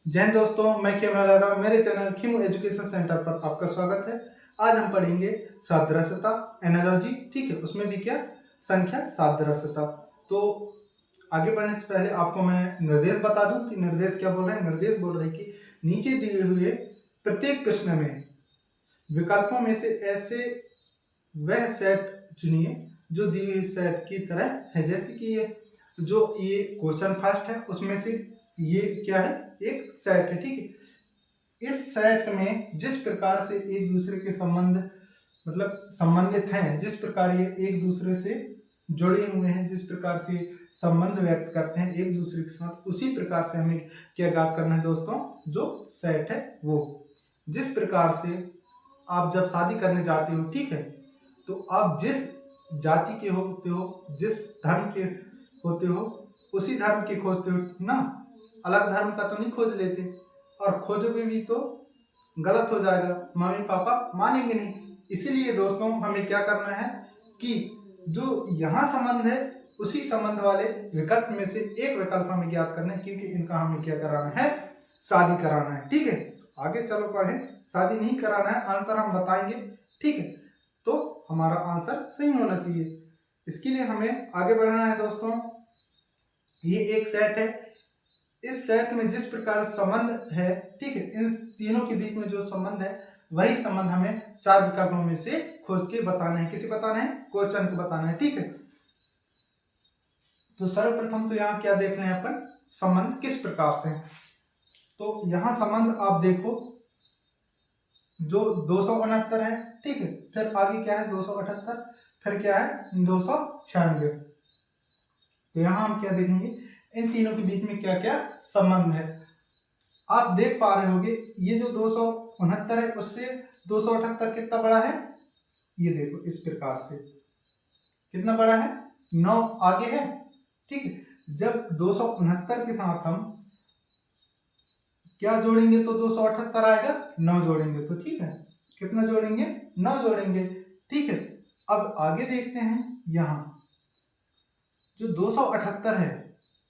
जय हिंद दोस्तों, मैं खेमरा लारा, मेरे चैनल खीमू एजुकेशन सेंटर पर आपका स्वागत है। आज हम पढ़ेंगे सादृश्यता, एनालॉजी, ठीक है। उसमें भी क्या संख्या सादृश्यता। तो आगे बढ़ने से पहले आपको मैं निर्देश बता दूं कि निर्देश क्या बोल रहे हैं। निर्देश बोल रहे हैं कि नीचे दिए हुए प्रत्येक प्रश्न में विकल्पों में से ऐसे वह सेट चुनिए जो दिए हुए सेट की तरह है। जैसे कि ये क्वेश्चन फर्स्ट है, उसमें से ये क्या है, एक सेट है, ठीक है। इस सेट में जिस प्रकार से एक दूसरे के संबंध मतलब संबंधित हैं, जिस प्रकार ये एक दूसरे से जुड़े हुए हैं, जिस प्रकार से संबंध व्यक्त करते हैं एक दूसरे के साथ, उसी प्रकार से हमें क्या ज्ञात करना है दोस्तों, जो सेट है वो। जिस प्रकार से आप जब शादी करने जाते हो, ठीक है, तो आप जिस जाति के होते हो, जिस धर्म के होते हो, उसी धर्म के खोजते हो ना, अलग धर्म का तो नहीं खोज लेते। और खोजोगे भी तो गलत हो जाएगा, मम्मी पापा मानेंगे नहीं। इसीलिए दोस्तों हमें क्या करना है कि जो यहाँ संबंध है उसी संबंध वाले विकल्प में से एक विकल्प हमें ज्ञात करना है, क्योंकि इनका हमें क्या कराना है, शादी कराना है, ठीक है। आगे चलो पढ़ें। शादी नहीं कराना है, आंसर हम बताएंगे, ठीक है। तो हमारा आंसर सही होना चाहिए। इसके लिए हमें आगे बढ़ना है दोस्तों। ये एक सेट है, इस सेट में जिस प्रकार संबंध है, ठीक है, इन तीनों के बीच में जो संबंध है वही संबंध हमें चार विकल्पों में से खोज के बताना है। किसे बताना है? क्वेश्चन को बताना है, ठीक है। तो सर्वप्रथम तो यहाँ क्या देख रहे हैं अपन, संबंध किस प्रकार से। तो यहाँ संबंध आप देखो, जो 269 है, ठीक है, फिर आगे क्या है 278, फिर क्या है 296। तो यहाँ हम क्या देखेंगे, इन तीनों के बीच में क्या क्या संबंध है। आप देख पा रहे होंगे ये जो 269 है उससे 278 कितना बड़ा है, ये देखो इस प्रकार से कितना बड़ा है, 9 आगे है, ठीक है। जब 269 के साथ हम क्या जोड़ेंगे तो 278 आएगा, 9 जोड़ेंगे तो, ठीक है, कितना जोड़ेंगे, 9 जोड़ेंगे, ठीक है। अब आगे देखते हैं, यहाँ जो 278 है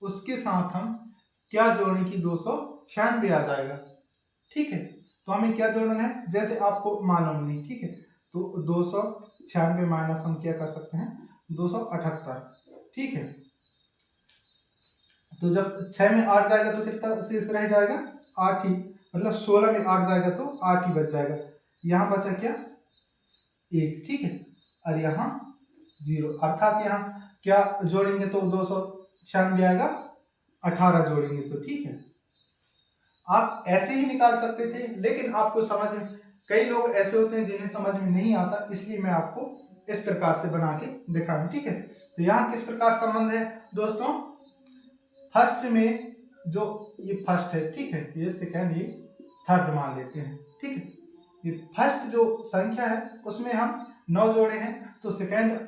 उसके साथ हम क्या जोड़ें कि 296 आ जाएगा, ठीक है। तो हमें क्या जोड़ना है, जैसे आपको मालूम नहीं, ठीक है, तो 296 माइनस हम क्या कर सकते हैं 278, ठीक है। तो जब 6 में 8 जाएगा तो कितना शेष रह जाएगा, 8 ही, मतलब 16 में 8 जाएगा तो 8 ही बच जाएगा। यहाँ बचा क्या, 1, ठीक है, और यहाँ 0, अर्थात यहाँ क्या जोड़ेंगे तो 296 आएगा, 18 जोड़ेंगे तो, ठीक है। आप ऐसे ही निकाल सकते थे, लेकिन आपको समझ में, कई लोग ऐसे होते हैं जिन्हें समझ में नहीं आता, इसलिए मैं आपको इस प्रकार से बना के दिखाऊं, ठीक है। तो यहाँ किस प्रकार संबंध है दोस्तों, फर्स्ट में जो ये फर्स्ट है, ठीक है, ये सेकंड, ये थर्ड मान लेते हैं, ठीक है। ये फर्स्ट जो संख्या है उसमें हम 9 जोड़े हैं तो सेकंड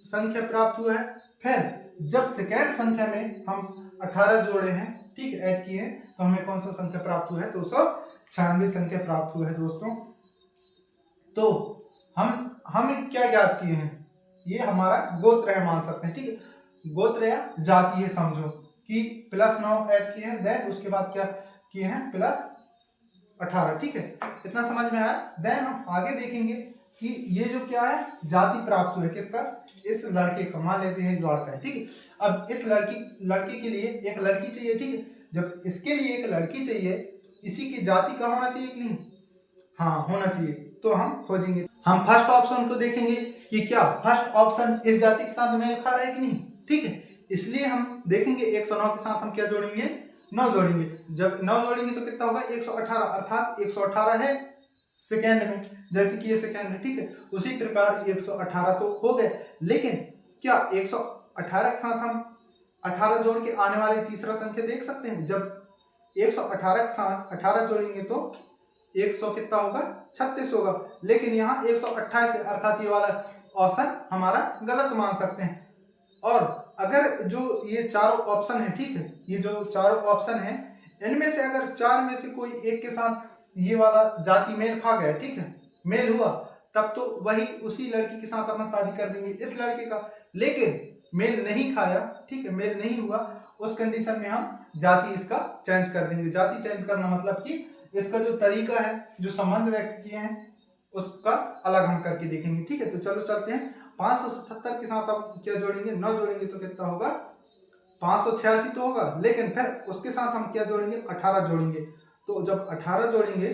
संख्या प्राप्त हुआ है। फिर जब सेकंड संख्या में हम 18 जोड़े हैं, ठीक है, ऐड किए हैं, तो हमें कौन सा संख्या प्राप्त हुआ है, 296 संख्या प्राप्त हुआ है दोस्तों। तो हम क्या ज्ञात किए हैं, ये हमारा गोत्र है मान सकते हैं, ठीक है, गोत्र या जाति है समझो, कि +9 ऐड किए हैं, देन उसके बाद क्या किए हैं +18, ठीक है। इतना समझ में आया। देन हम आगे देखेंगे कि ये जो क्या है, जाति प्राप्त हुआ है किसका, इस लड़के का, मान लेते हैं लड़का है, ठीक है। अब इस लड़की के लिए एक लड़की चाहिए, ठीक है। जब इसके लिए एक लड़की चाहिए, इसी की जाति का होना चाहिए कि नहीं, हाँ होना चाहिए। तो हम खोजेंगे, हम फर्स्ट ऑप्शन को देखेंगे कि क्या फर्स्ट ऑप्शन इस जाति के साथ मेल खा रहा है कि नहीं, ठीक है। इसलिए हम देखेंगे 109 के साथ हम क्या जोड़ेंगे, 9 जोड़ेंगे। जब 9 जोड़ेंगे तो कितना होगा 118, अर्थात 118 है सेकेंड में, जैसे कि ये सेकेंड है, ठीक है। उसी प्रकार 118 तो हो गए, लेकिन क्या 118 के साथ हम 18 जोड़ के आने वाली तीसरा संख्या देख सकते हैं। जब 118 के साथ 18 जोड़ेंगे तो 100 कितना होगा, 36 होगा, लेकिन यहाँ 128 है, अर्थात ये वाला ऑप्शन हमारा गलत मान सकते हैं। और अगर जो ये चारों ऑप्शन है, ठीक है, ये जो चारों ऑप्शन है, इनमें से अगर 4 में से कोई एक के साथ ये वाला जाति मेल खा गया, ठीक है, मेल हुआ, तब तो वही उसी लड़की के साथ अपन शादी कर देंगे इस लड़के का। लेकिन मेल नहीं खाया, ठीक है, मेल नहीं हुआ, उस कंडीशन में हम जाति इसका चेंज कर देंगे। जाति चेंज करना मतलब कि इसका जो तरीका है, जो संबंध व्यक्त किए हैं उसका अलग हम करके देखेंगे। ठीक है, तो चलो चलते हैं। 577 के साथ आप क्या जोड़ेंगे, 9 जोड़ेंगे तो कितना होगा, 586 तो होगा, लेकिन फिर उसके साथ हम क्या जोड़ेंगे, 18 जोड़ेंगे। तो जब 18 जोड़ेंगे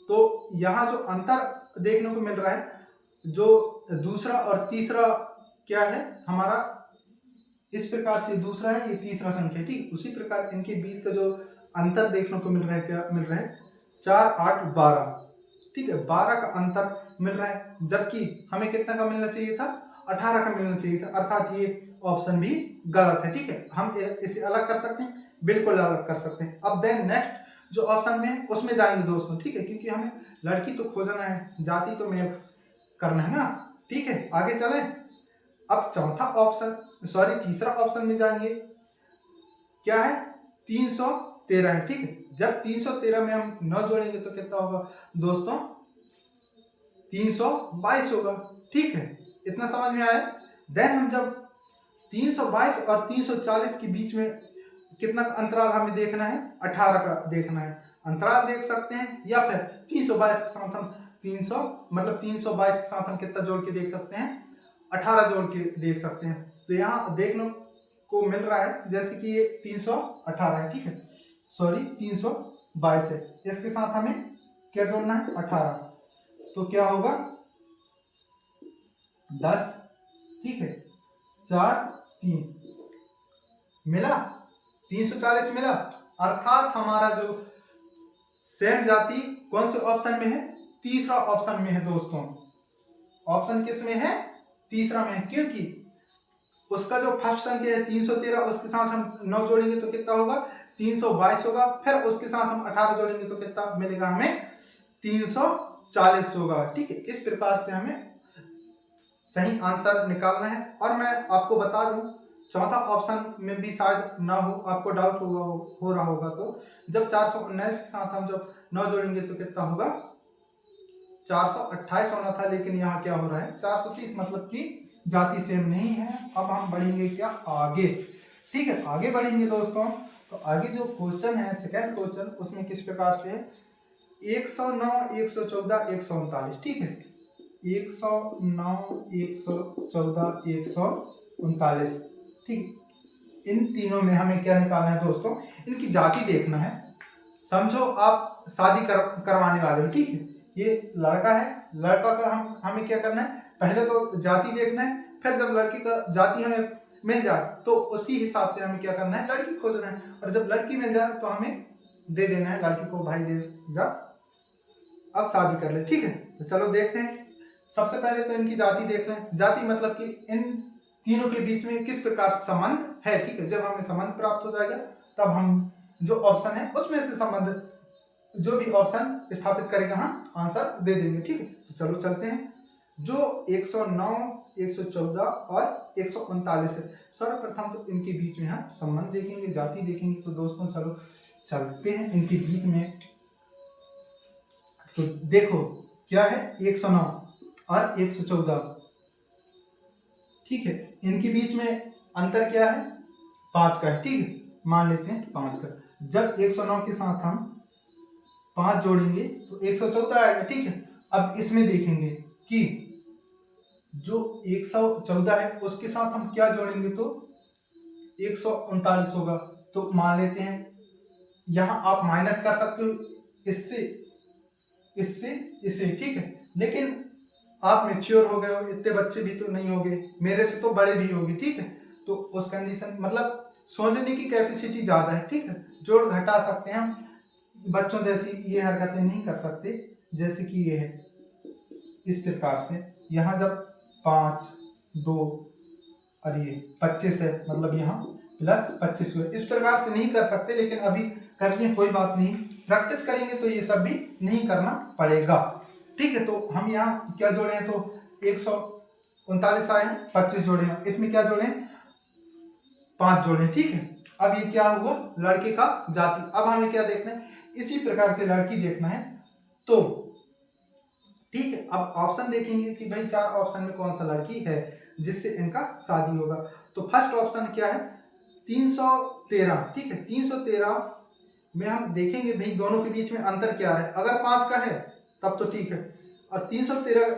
तो यहाँ जो अंतर देखने को मिल रहा है, जो दूसरा और तीसरा क्या है हमारा, इस प्रकार से दूसरा है, ये तीसरा संख्या, ठीक। उसी प्रकार इनके बीच का जो अंतर देखने को मिल रहा है, क्या मिल रहा है, 4, 8, 12, ठीक है, 12 का अंतर मिल रहा है। जबकि हमें कितना का मिलना चाहिए था, 18 का मिलना चाहिए था, अर्थात ये ऑप्शन भी गलत है। ठीक है, हम इसे अलग कर सकते हैं, बिल्कुल अलग कर सकते हैं। अब देन नेक्स्ट जो ऑप्शन में है उसमें जाएंगे दोस्तों, ठीक है, क्योंकि हमें लड़की तो खोजना है, जाति तो मेल करना है ना। ठीक है, आगे चले। अब चौथा ऑप्शन, सॉरी तीसरा ऑप्शन में जाएंगे, क्या है, 313 है। ठीक है, जब 313 में हम 9 जोड़ेंगे तो कितना होगा दोस्तों, 322 होगा। ठीक है, इतना समझ में आया। देन हम जब 322 और 340 के बीच में कितना अंतराल हमें देखना है, 18 का देखना है, अंतराल देख सकते हैं, या फिर 322 के साथ हम 322 के साथ हम कितना जोड़ के देख सकते हैं, 18 जोड़ के देख सकते हैं। तो यहाँ देखने को मिल रहा है जैसे कि ये 318 है, ठीक है, सॉरी 322 है, इसके साथ हमें क्या जोड़ना है, 18, तो क्या होगा 10, ठीक है, 4, 3 मिला, 340 मिला। अर्थात हमारा जो सेम जाति कौन से ऑप्शन में है, तीसरा ऑप्शन में है दोस्तों। ऑप्शन किस में है, तीसरा में है, क्योंकि उसका जो फर्स्ट संख्या है 313, उसके साथ हम 9 जोड़ेंगे तो कितना होगा, 322 होगा, फिर उसके साथ हम 18 जोड़ेंगे तो कितना मिलेगा हमें, 340 होगा। ठीक है, इस प्रकार से हमें सही आंसर निकालना है। और मैं आपको बता दूं, चौथा ऑप्शन में भी शायद ना हो, आपको डाउट हो रहा होगा, तो जब 419 के साथ हम जब 9 जोड़ेंगे तो कितना होगा, 428 होना था, लेकिन यहाँ क्या हो रहा है, 430, मतलब कि जाति सेम नहीं है। अब हम बढ़ेंगे क्या, आगे। ठीक है, आगे बढ़ेंगे दोस्तों। तो आगे जो क्वेश्चन है, सेकंड क्वेश्चन, उसमें किस प्रकार से है, 109, 114, 139, ठीक है, 109, 114, 139, ठीक। इन तीनों में हमें क्या निकालना है दोस्तों, इनकी जाति देखना है। समझो आप शादी करवाने वाले हो, ठीक है, ये लड़का है, लड़का का हमें क्या करना है, पहले तो जाति देखना है, फिर जब लड़की का जाति हमें मिल जाए तो उसी हिसाब से हमें क्या करना है, लड़की खोजना है, और जब लड़की मिल जाए तो हमें दे देना है, लड़की को भाई दे जा, अब शादी कर ले। ठीक है, तो चलो देखते हैं। सबसे पहले तो इनकी जाति देख लें। जाति मतलब कि इन तीनों के बीच में किस प्रकार से संबंध है। ठीक है, जब हमें संबंध प्राप्त हो जाएगा तब हम जो ऑप्शन है उसमें से संबंध, जो भी ऑप्शन स्थापित करेगा हम आंसर दे देंगे। ठीक है, तो चलो चलते हैं। जो 109, 114 और 139 है, सर्वप्रथम तो इनके बीच में हम संबंध देखेंगे, जाति देखेंगे। तो दोस्तों चलो चलते हैं इनके बीच में। तो देखो क्या है, 109 और 114, ठीक है, इनके बीच में अंतर क्या है, 5 का है। ठीक है, मान लेते हैं 5 का। जब 109 के साथ हम 5 जोड़ेंगे तो 114 आएगा। ठीक है, अब इसमें देखेंगे कि जो 114 है उसके साथ हम क्या जोड़ेंगे तो 139 होगा। तो मान लेते हैं, यहाँ आप माइनस कर सकते हो, इससे इससे इसे, ठीक है, लेकिन आप मैच्योर हो गए हो, इतने बच्चे भी तो नहीं होंगे, मेरे से तो बड़े भी होंगे। ठीक है, तो उस कंडीशन मतलब सोचने की कैपेसिटी ज़्यादा है। ठीक है, जोड़ घटा सकते हैं हम, बच्चों जैसी ये हरकतें नहीं कर सकते जैसे कि ये है। इस प्रकार से यहाँ जब 5, 2 और ये 25 है, मतलब यहाँ प्लस 25 हुए, इस प्रकार से नहीं कर सकते, लेकिन अभी कर लिए, कोई बात नहीं, प्रैक्टिस करेंगे तो ये सब भी नहीं करना पड़ेगा। ठीक है, तो हम यहाँ क्या जोड़े हैं, तो 139 आए हैं, 25 जोड़े हैं, इसमें क्या जोड़े हैं, 5 जोड़े। ठीक है, अब ये क्या हुआ, लड़के का जाति। अब हमें क्या देखना है, इसी प्रकार के लड़की देखना है। तो ठीक है, अब ऑप्शन देखेंगे कि भाई 4 ऑप्शन में कौन सा लड़की है जिससे इनका शादी होगा। तो फर्स्ट ऑप्शन क्या है, 313, ठीक है। 313 में हम देखेंगे भाई दोनों के बीच में अंतर क्या है। अगर 5 का है तब तो ठीक है, और 313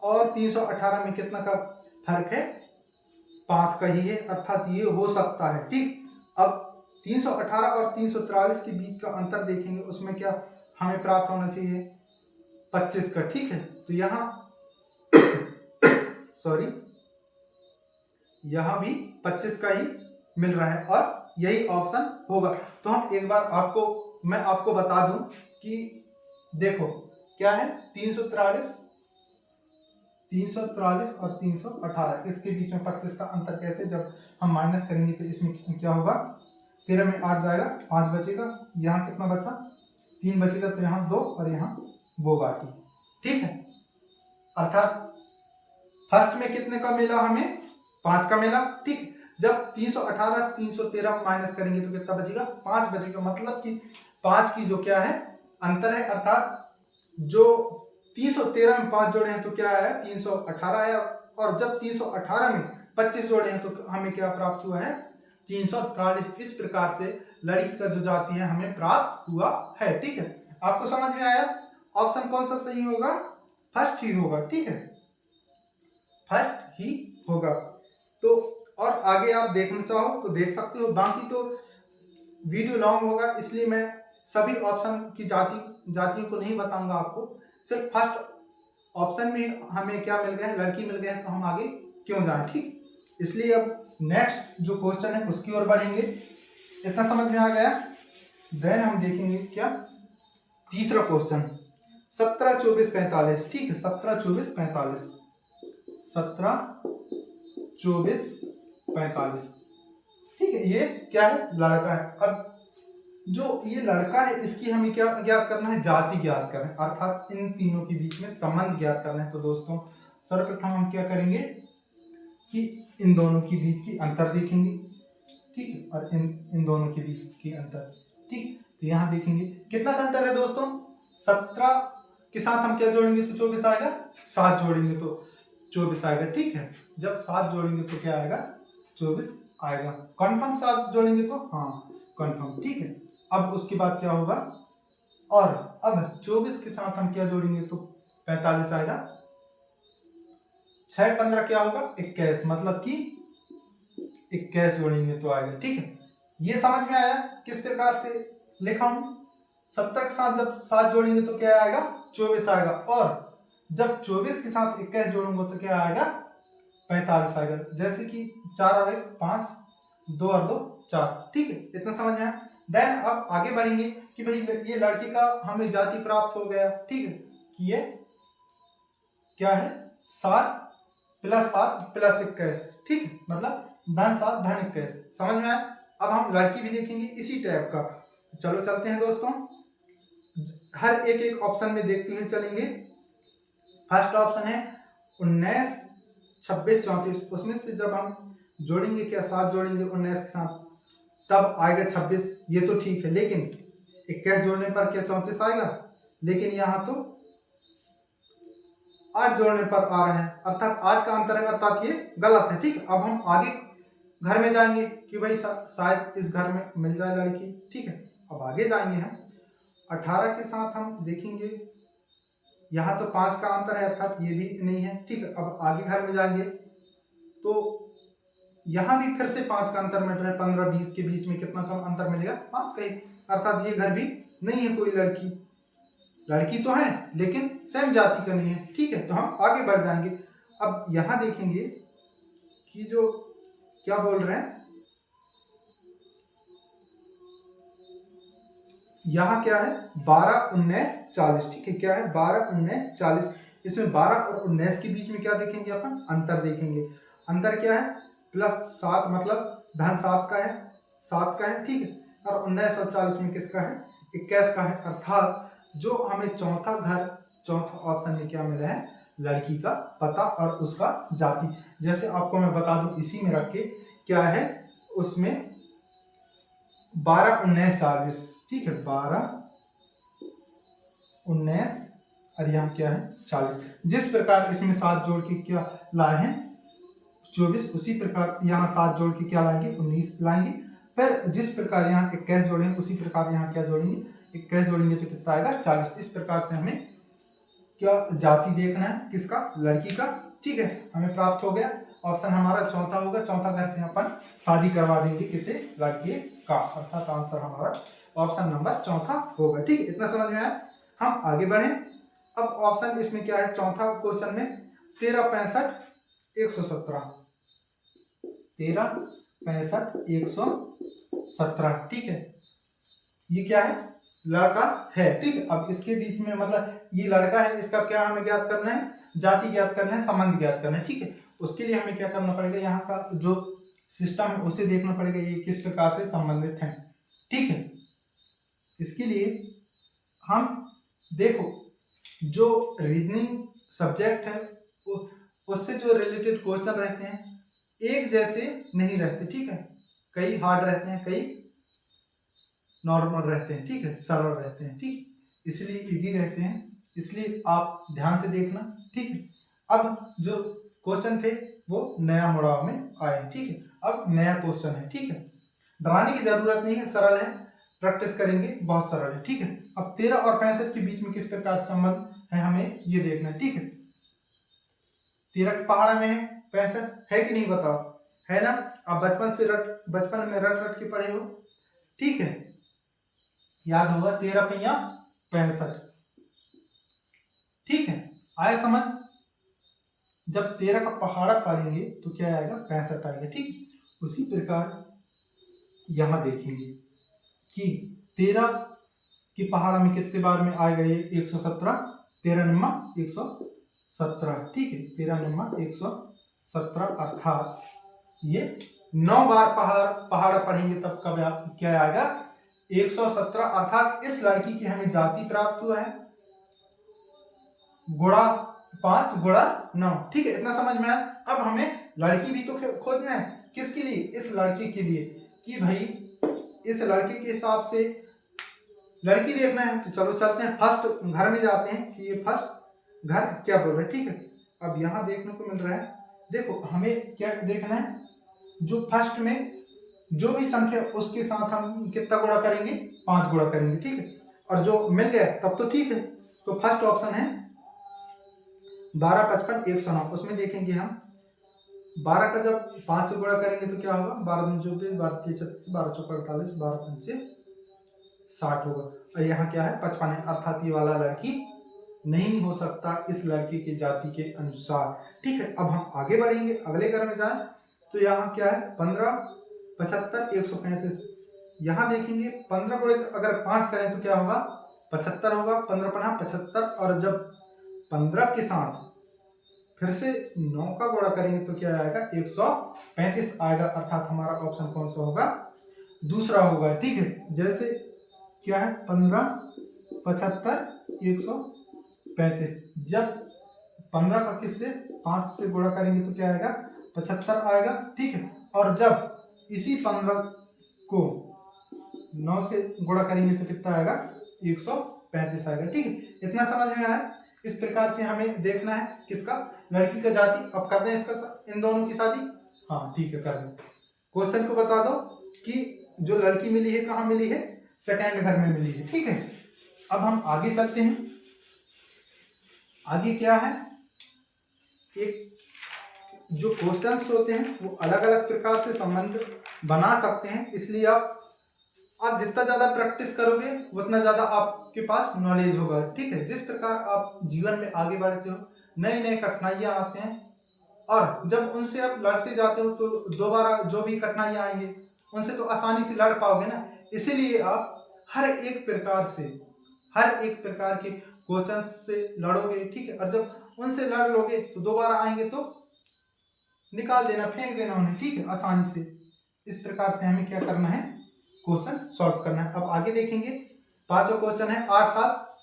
और 318 में कितना का फर्क है, 5 का ही है, अर्थात ये हो सकता है, ठीक। अब 318 और 343 के बीच का अंतर देखेंगे, उसमें क्या हमें प्राप्त होना चाहिए, 25 का, ठीक है। तो यहाँ सॉरी, यहाँ भी 25 का ही मिल रहा है और यही ऑप्शन होगा। तो हम एक बार मैं आपको बता दूं कि देखो क्या है, 343 और 318, इसके बीच में 25 का अंतर कैसे, जब हम माइनस करेंगे तो इसमें क्या होगा, 13 में 8 जाएगा, 5 बचेगा, यहाँ कितना बचा, 3 बचेगा, तो यहाँ 2 और यहाँ वो बाकी, ठीक है। अर्थात फर्स्ट में कितने का मिला हमें, 5 का मिला, ठीक। जब 318 से 313 माइनस करेंगे तो कितना बचेगा, 5 बचेगा। मतलब कि 5 की जो क्या है अंतर है, अर्थात जो 313 में 5 जोड़े हैं तो क्या आया, 318 आया, और जब 318 में 25 जोड़े हैं तो हमें क्या प्राप्त हुआ है, 343। इस प्रकार से लड़की का जो जाति है हमें प्राप्त हुआ है, ठीक है। आपको समझ में आया, ऑप्शन कौन सा सही होगा, फर्स्ट ही होगा, ठीक है, फर्स्ट ही होगा। तो और आगे आप देखना चाहो तो देख सकते हो, बाकी तो वीडियो लॉन्ग होगा, इसलिए मैं सभी ऑप्शन की जातियों को नहीं बताऊंगा आपको, सिर्फ फर्स्ट ऑप्शन में हमें क्या मिल गया है, लड़की मिल गया है, तो हम आगे क्यों जाएं, ठीक। इसलिए अब नेक्स्ट जो क्वेश्चन है उसकी ओर बढ़ेंगे। इतना समझ में आ गया, देन हम देखेंगे क्या, तीसरा क्वेश्चन 17, 24, 45, ठीक है। 17, 24, 45, 17, 24, 45, ठीक है। ये क्या है, लड़का है। अब जो ये लड़का है इसकी हमें क्या ज्ञात करना है, जाति ज्ञात करना है, अर्थात इन तीनों के बीच में संबंध ज्ञात करना है। तो दोस्तों सर्वप्रथम हम क्या करेंगे कि इन दोनों के बीच की अंतर देखेंगे, ठीक है, और इन दोनों के बीच की अंतर, ठीक। तो यहाँ देखेंगे कितना का अंतर है दोस्तों, 17 के साथ हम क्या जोड़ेंगे तो 24 आएगा, 7 जोड़ेंगे तो 24 आएगा, ठीक है। जब 7 जोड़ेंगे तो क्या आएगा, 24 आएगा। कन्फर्म 7 जोड़ेंगे तो, हाँ कन्फर्म, ठीक है। अब उसके बाद क्या होगा, और अब 24 के साथ हम क्या जोड़ेंगे तो 45 आएगा, 6, 15 क्या होगा, 21, मतलब कि 21 जोड़ेंगे तो आएगा, ठीक है। ये समझ में आया किस प्रकार से लिखा हूं, 17 के साथ जब 7 जोड़ेंगे तो क्या आएगा, 24 आएगा, और जब 24 के साथ 21 जोड़ूंगा तो क्या आएगा, 45 आएगा। जैसे कि 4 और 1 5, 2 और 2 4, ठीक है। इतना समझ में आया। देन अब आगे बढ़ेंगे कि भाई ये लड़की का हमें जाति प्राप्त हो गया, ठीक है, कि ये क्या है, 7 + 7 + 21, ठीक है, मतलब धन 7 धन 21, समझ में आया। अब हम लड़की भी देखेंगे इसी टाइप का, चलो चलते हैं दोस्तों, हर एक ऑप्शन में देखते हुए चलेंगे। फर्स्ट ऑप्शन है 19, 26, 34, उसमें से जब हम जोड़ेंगे क्या, 7 जोड़ेंगे 19 के साथ तब आएगा 26, ये तो ठीक है, लेकिन 21 जोड़ने पर क्या 34 आएगा, लेकिन यहाँ तो 8 जोड़ने पर आ रहा है, अर्थात 8 का अंतर है, अर्थात ये गलत है, ठीक। अब हम आगे घर में जाएंगे कि भाई शायद इस घर में मिल जाए लड़की, ठीक है। अब आगे जाएंगे हम 18 के साथ हम देखेंगे, यहाँ तो 5 का अंतर है, अर्थात ये भी नहीं है, ठीक है। अब आगे घर में जाएंगे तो यहाँ भी फिर से 5 का अंतर मिल रहा है, 15, 20 के बीच में कितना कम अंतर मिलेगा, 5 का ही, अर्थात ये घर भी नहीं है, कोई लड़की तो है लेकिन सेम जाति का नहीं है, ठीक है। तो हम आगे बढ़ जाएंगे। अब यहाँ देखेंगे कि जो क्या बोल रहे हैं, यहाँ क्या है 12, 19, 40, ठीक है। क्या है 12, 19, 40, इसमें 12 और 19 के बीच में क्या देखेंगे अपन, अंतर देखेंगे। अंतर क्या है, +7, मतलब धन 7 का है, 7 का है, ठीक है, और 19 और 40 में किसका है, 21 का है। अर्थात जो हमें चौथा ऑप्शन में क्या मिला है, लड़की का पता और उसका जाति। जैसे आपको मैं बता दूं इसी में रख के, क्या है उसमें 12, 19, 40, ठीक है, 12, 19 और यहाँ क्या है 40। जिस प्रकार इसमें 7 जोड़ के क्या लाए हैं 24, उसी प्रकार यहाँ 7 जोड़ के क्या लाएंगे 19 लाएंगे। फिर जिस प्रकार यहाँ 21 जोड़ेंगे उसी प्रकार यहाँ क्या जोड़ेंगे 21 जोड़ेंगे तो कितना आएगा 40। इस प्रकार से हमें क्या जाति देखना है किसका, लड़की का। ठीक है, हमें प्राप्त हो गया। ऑप्शन हमारा चौथा होगा, चौथा घर से अपन शादी करवा देंगे किसे, लड़की का, अर्थात आंसर हमारा ऑप्शन नंबर चौथा होगा। ठीक है, इतना समझ में आया। हम आगे बढ़े। अब ऑप्शन इसमें क्या है, चौथा क्वेश्चन में 13, 65, 117, 13, 65, 117। ठीक है, ये क्या है, लड़का है। ठीक है, अब इसके बीच में मतलब ये लड़का है, इसका क्या हमें ज्ञात करना है, जाति ज्ञात करना है, संबंध ज्ञात करना है। ठीक है, उसके लिए हमें क्या करना पड़ेगा, यहाँ का जो सिस्टम है उसे देखना पड़ेगा, ये किस प्रकार से संबंधित है। ठीक है, इसके लिए हम देखो जो रीजनिंग सब्जेक्ट है उससे जो रिलेटेड क्वेश्चन रहते हैं एक जैसे नहीं रहते। ठीक है, कई हार्ड रहते हैं, कई नॉर्मल रहते हैं। ठीक है, सरल रहते हैं। ठीक, इसलिए इजी रहते हैं, इसलिए आप ध्यान से देखना। ठीक है, अब जो क्वेश्चन थे वो नया मुड़ाव में आए। ठीक है, अब नया क्वेश्चन है। ठीक है, डराने की जरूरत नहीं है, सरल है, प्रैक्टिस करेंगे बहुत सरल है। ठीक है, अब 13 और 65 के बीच में किस प्रकार संबंध है हमें ये देखना है। ठीक है, 13 पहाड़ा में है, 65 है कि नहीं बताओ, है ना। आप बचपन में रट के पढ़े हो। ठीक है, याद होगा 13 पहिया 65। ठीक है, आया समझ। जब 13 का पहाड़ा पढ़ेंगे तो क्या आएगा 65 आएगा। ठीक, उसी प्रकार यहां देखेंगे कि 13 की पहाड़ा में कितने बार में आएगा ये 117, 13 निम्मा 117। ठीक है, 13 निम्मा 117 अर्थात ये 9 बार पहाड़ पढ़ेंगे तब कब क्या आएगा 117। अर्थात इस लड़की की हमें जाति प्राप्त हुआ है गुणा 5 गुणा 9। ठीक है, इतना समझ में आया। अब हमें लड़की भी तो खोजना है, किसके लिए, इस लड़के के लिए, कि भाई इस लड़के के हिसाब से लड़की देखना है। तो चलो चलते हैं फर्स्ट घर में जाते हैं कि ये फर्स्ट घर क्या बोल रहा है। ठीक है, अब यहाँ देखने को मिल रहा है, देखो हमें क्या देखना है, जो फर्स्ट में जो भी संख्या उसके साथ हम कितना गुणा करेंगे 5 गुणा करेंगे। ठीक है, और जो मिल गया तब तो ठीक है। तो फर्स्ट ऑप्शन है 12, 55, 109। उसमें देखेंगे हम 12 का जब 5 से गुणा करेंगे तो क्या होगा 12 दूनी 24, 12 तीन 36, 12 चौका 48, 12 पंचे 60 होगा। और यहाँ क्या है 55 है, अर्थात ये वाला लड़की नहीं हो सकता इस लड़की की जाति के अनुसार। ठीक है, अब हम आगे बढ़ेंगे, अगले घर में जाए तो यहाँ क्या है 15, 75, 135। यहाँ देखेंगे 15 गुणे अगर 5 करें तो क्या होगा 75 होगा, 15 पंजा 75। और जब 15 के साथ फिर से 9 का गुणा करेंगे तो क्या आएगा 135 आएगा। अर्थात हमारा ऑप्शन कौन सा होगा, दूसरा होगा। ठीक है, जैसे क्या है 15, 75, 135। जब 15 का किससे 5 से गुणा करेंगे तो क्या आएगा 75 आएगा। ठीक है, और जब इसी 15 को 9 से गुणा करेंगे तो कितना आएगा 135 आएगा। ठीक है, इतना समझ में आया। इस प्रकार से हमें देखना है किसका, लड़की का जाति। अब कर दें इसका इन दोनों की शादी। हाँ ठीक है, कर दें। क्वेश्चन को बता दो कि जो लड़की मिली है कहाँ मिली है, सेकेंड घर में मिली है। ठीक है, अब हम आगे चलते हैं। आगे क्या है, एक जो क्वेश्चंस होते हैं वो अलग अलग प्रकार से संबंध बना सकते हैं। इसलिए आप जितना ज़्यादा प्रैक्टिस करोगे उतना ज़्यादा आपके पास नॉलेज होगा। ठीक है, जिस प्रकार आप जीवन में आगे बढ़ते हो नई नई कठिनाइयाँ आते हैं, और जब उनसे आप लड़ते जाते हो तो दोबारा जो भी कठिनाइयाँ आएंगी उनसे तो आसानी से लड़ पाओगे ना। इसीलिए आप हर एक प्रकार के क्वेश्चन से लड़ोगे। ठीक है, और जब उनसे लड़ लोगे तो दोबारा आएंगे तो निकाल देना, फेंक देना उन्हें। ठीक है, आसानी से। इस प्रकार से हमें क्या करना है, क्वेश्चन सॉल्व करना है। अब आगे देखेंगे, पांचों क्वेश्चन है 8, 7,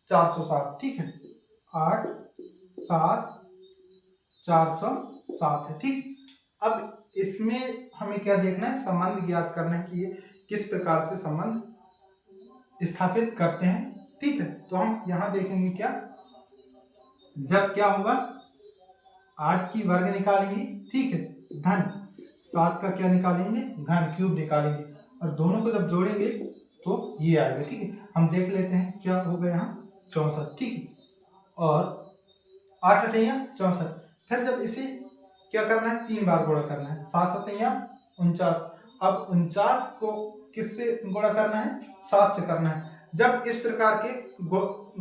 407। ठीक है, 8, 7, 407 है। ठीक, अब इसमें हमें क्या देखना है, संबंध ज्ञात करना है कि ये किस प्रकार से संबंध स्थापित करते हैं। ठीक है, तो हम यहां देखेंगे क्या, जब क्या होगा 8 की वर्ग निकालेंगे, ठीक है, धन 7 का क्या निकालेंगे, घन क्यूब निकालेंगे, और दोनों को जब जोड़ेंगे तो ये आएगा, ठीक है। हम देख लेते हैं क्या हो गया यहाँ 64, ठीक है, और 8 अठैया 64। फिर जब इसे क्या करना है, 3 बार गुणा करना है, 7 सतैया 49। अब 49 को किससे गुणा करना है, 7 से करना है। जब इस प्रकार के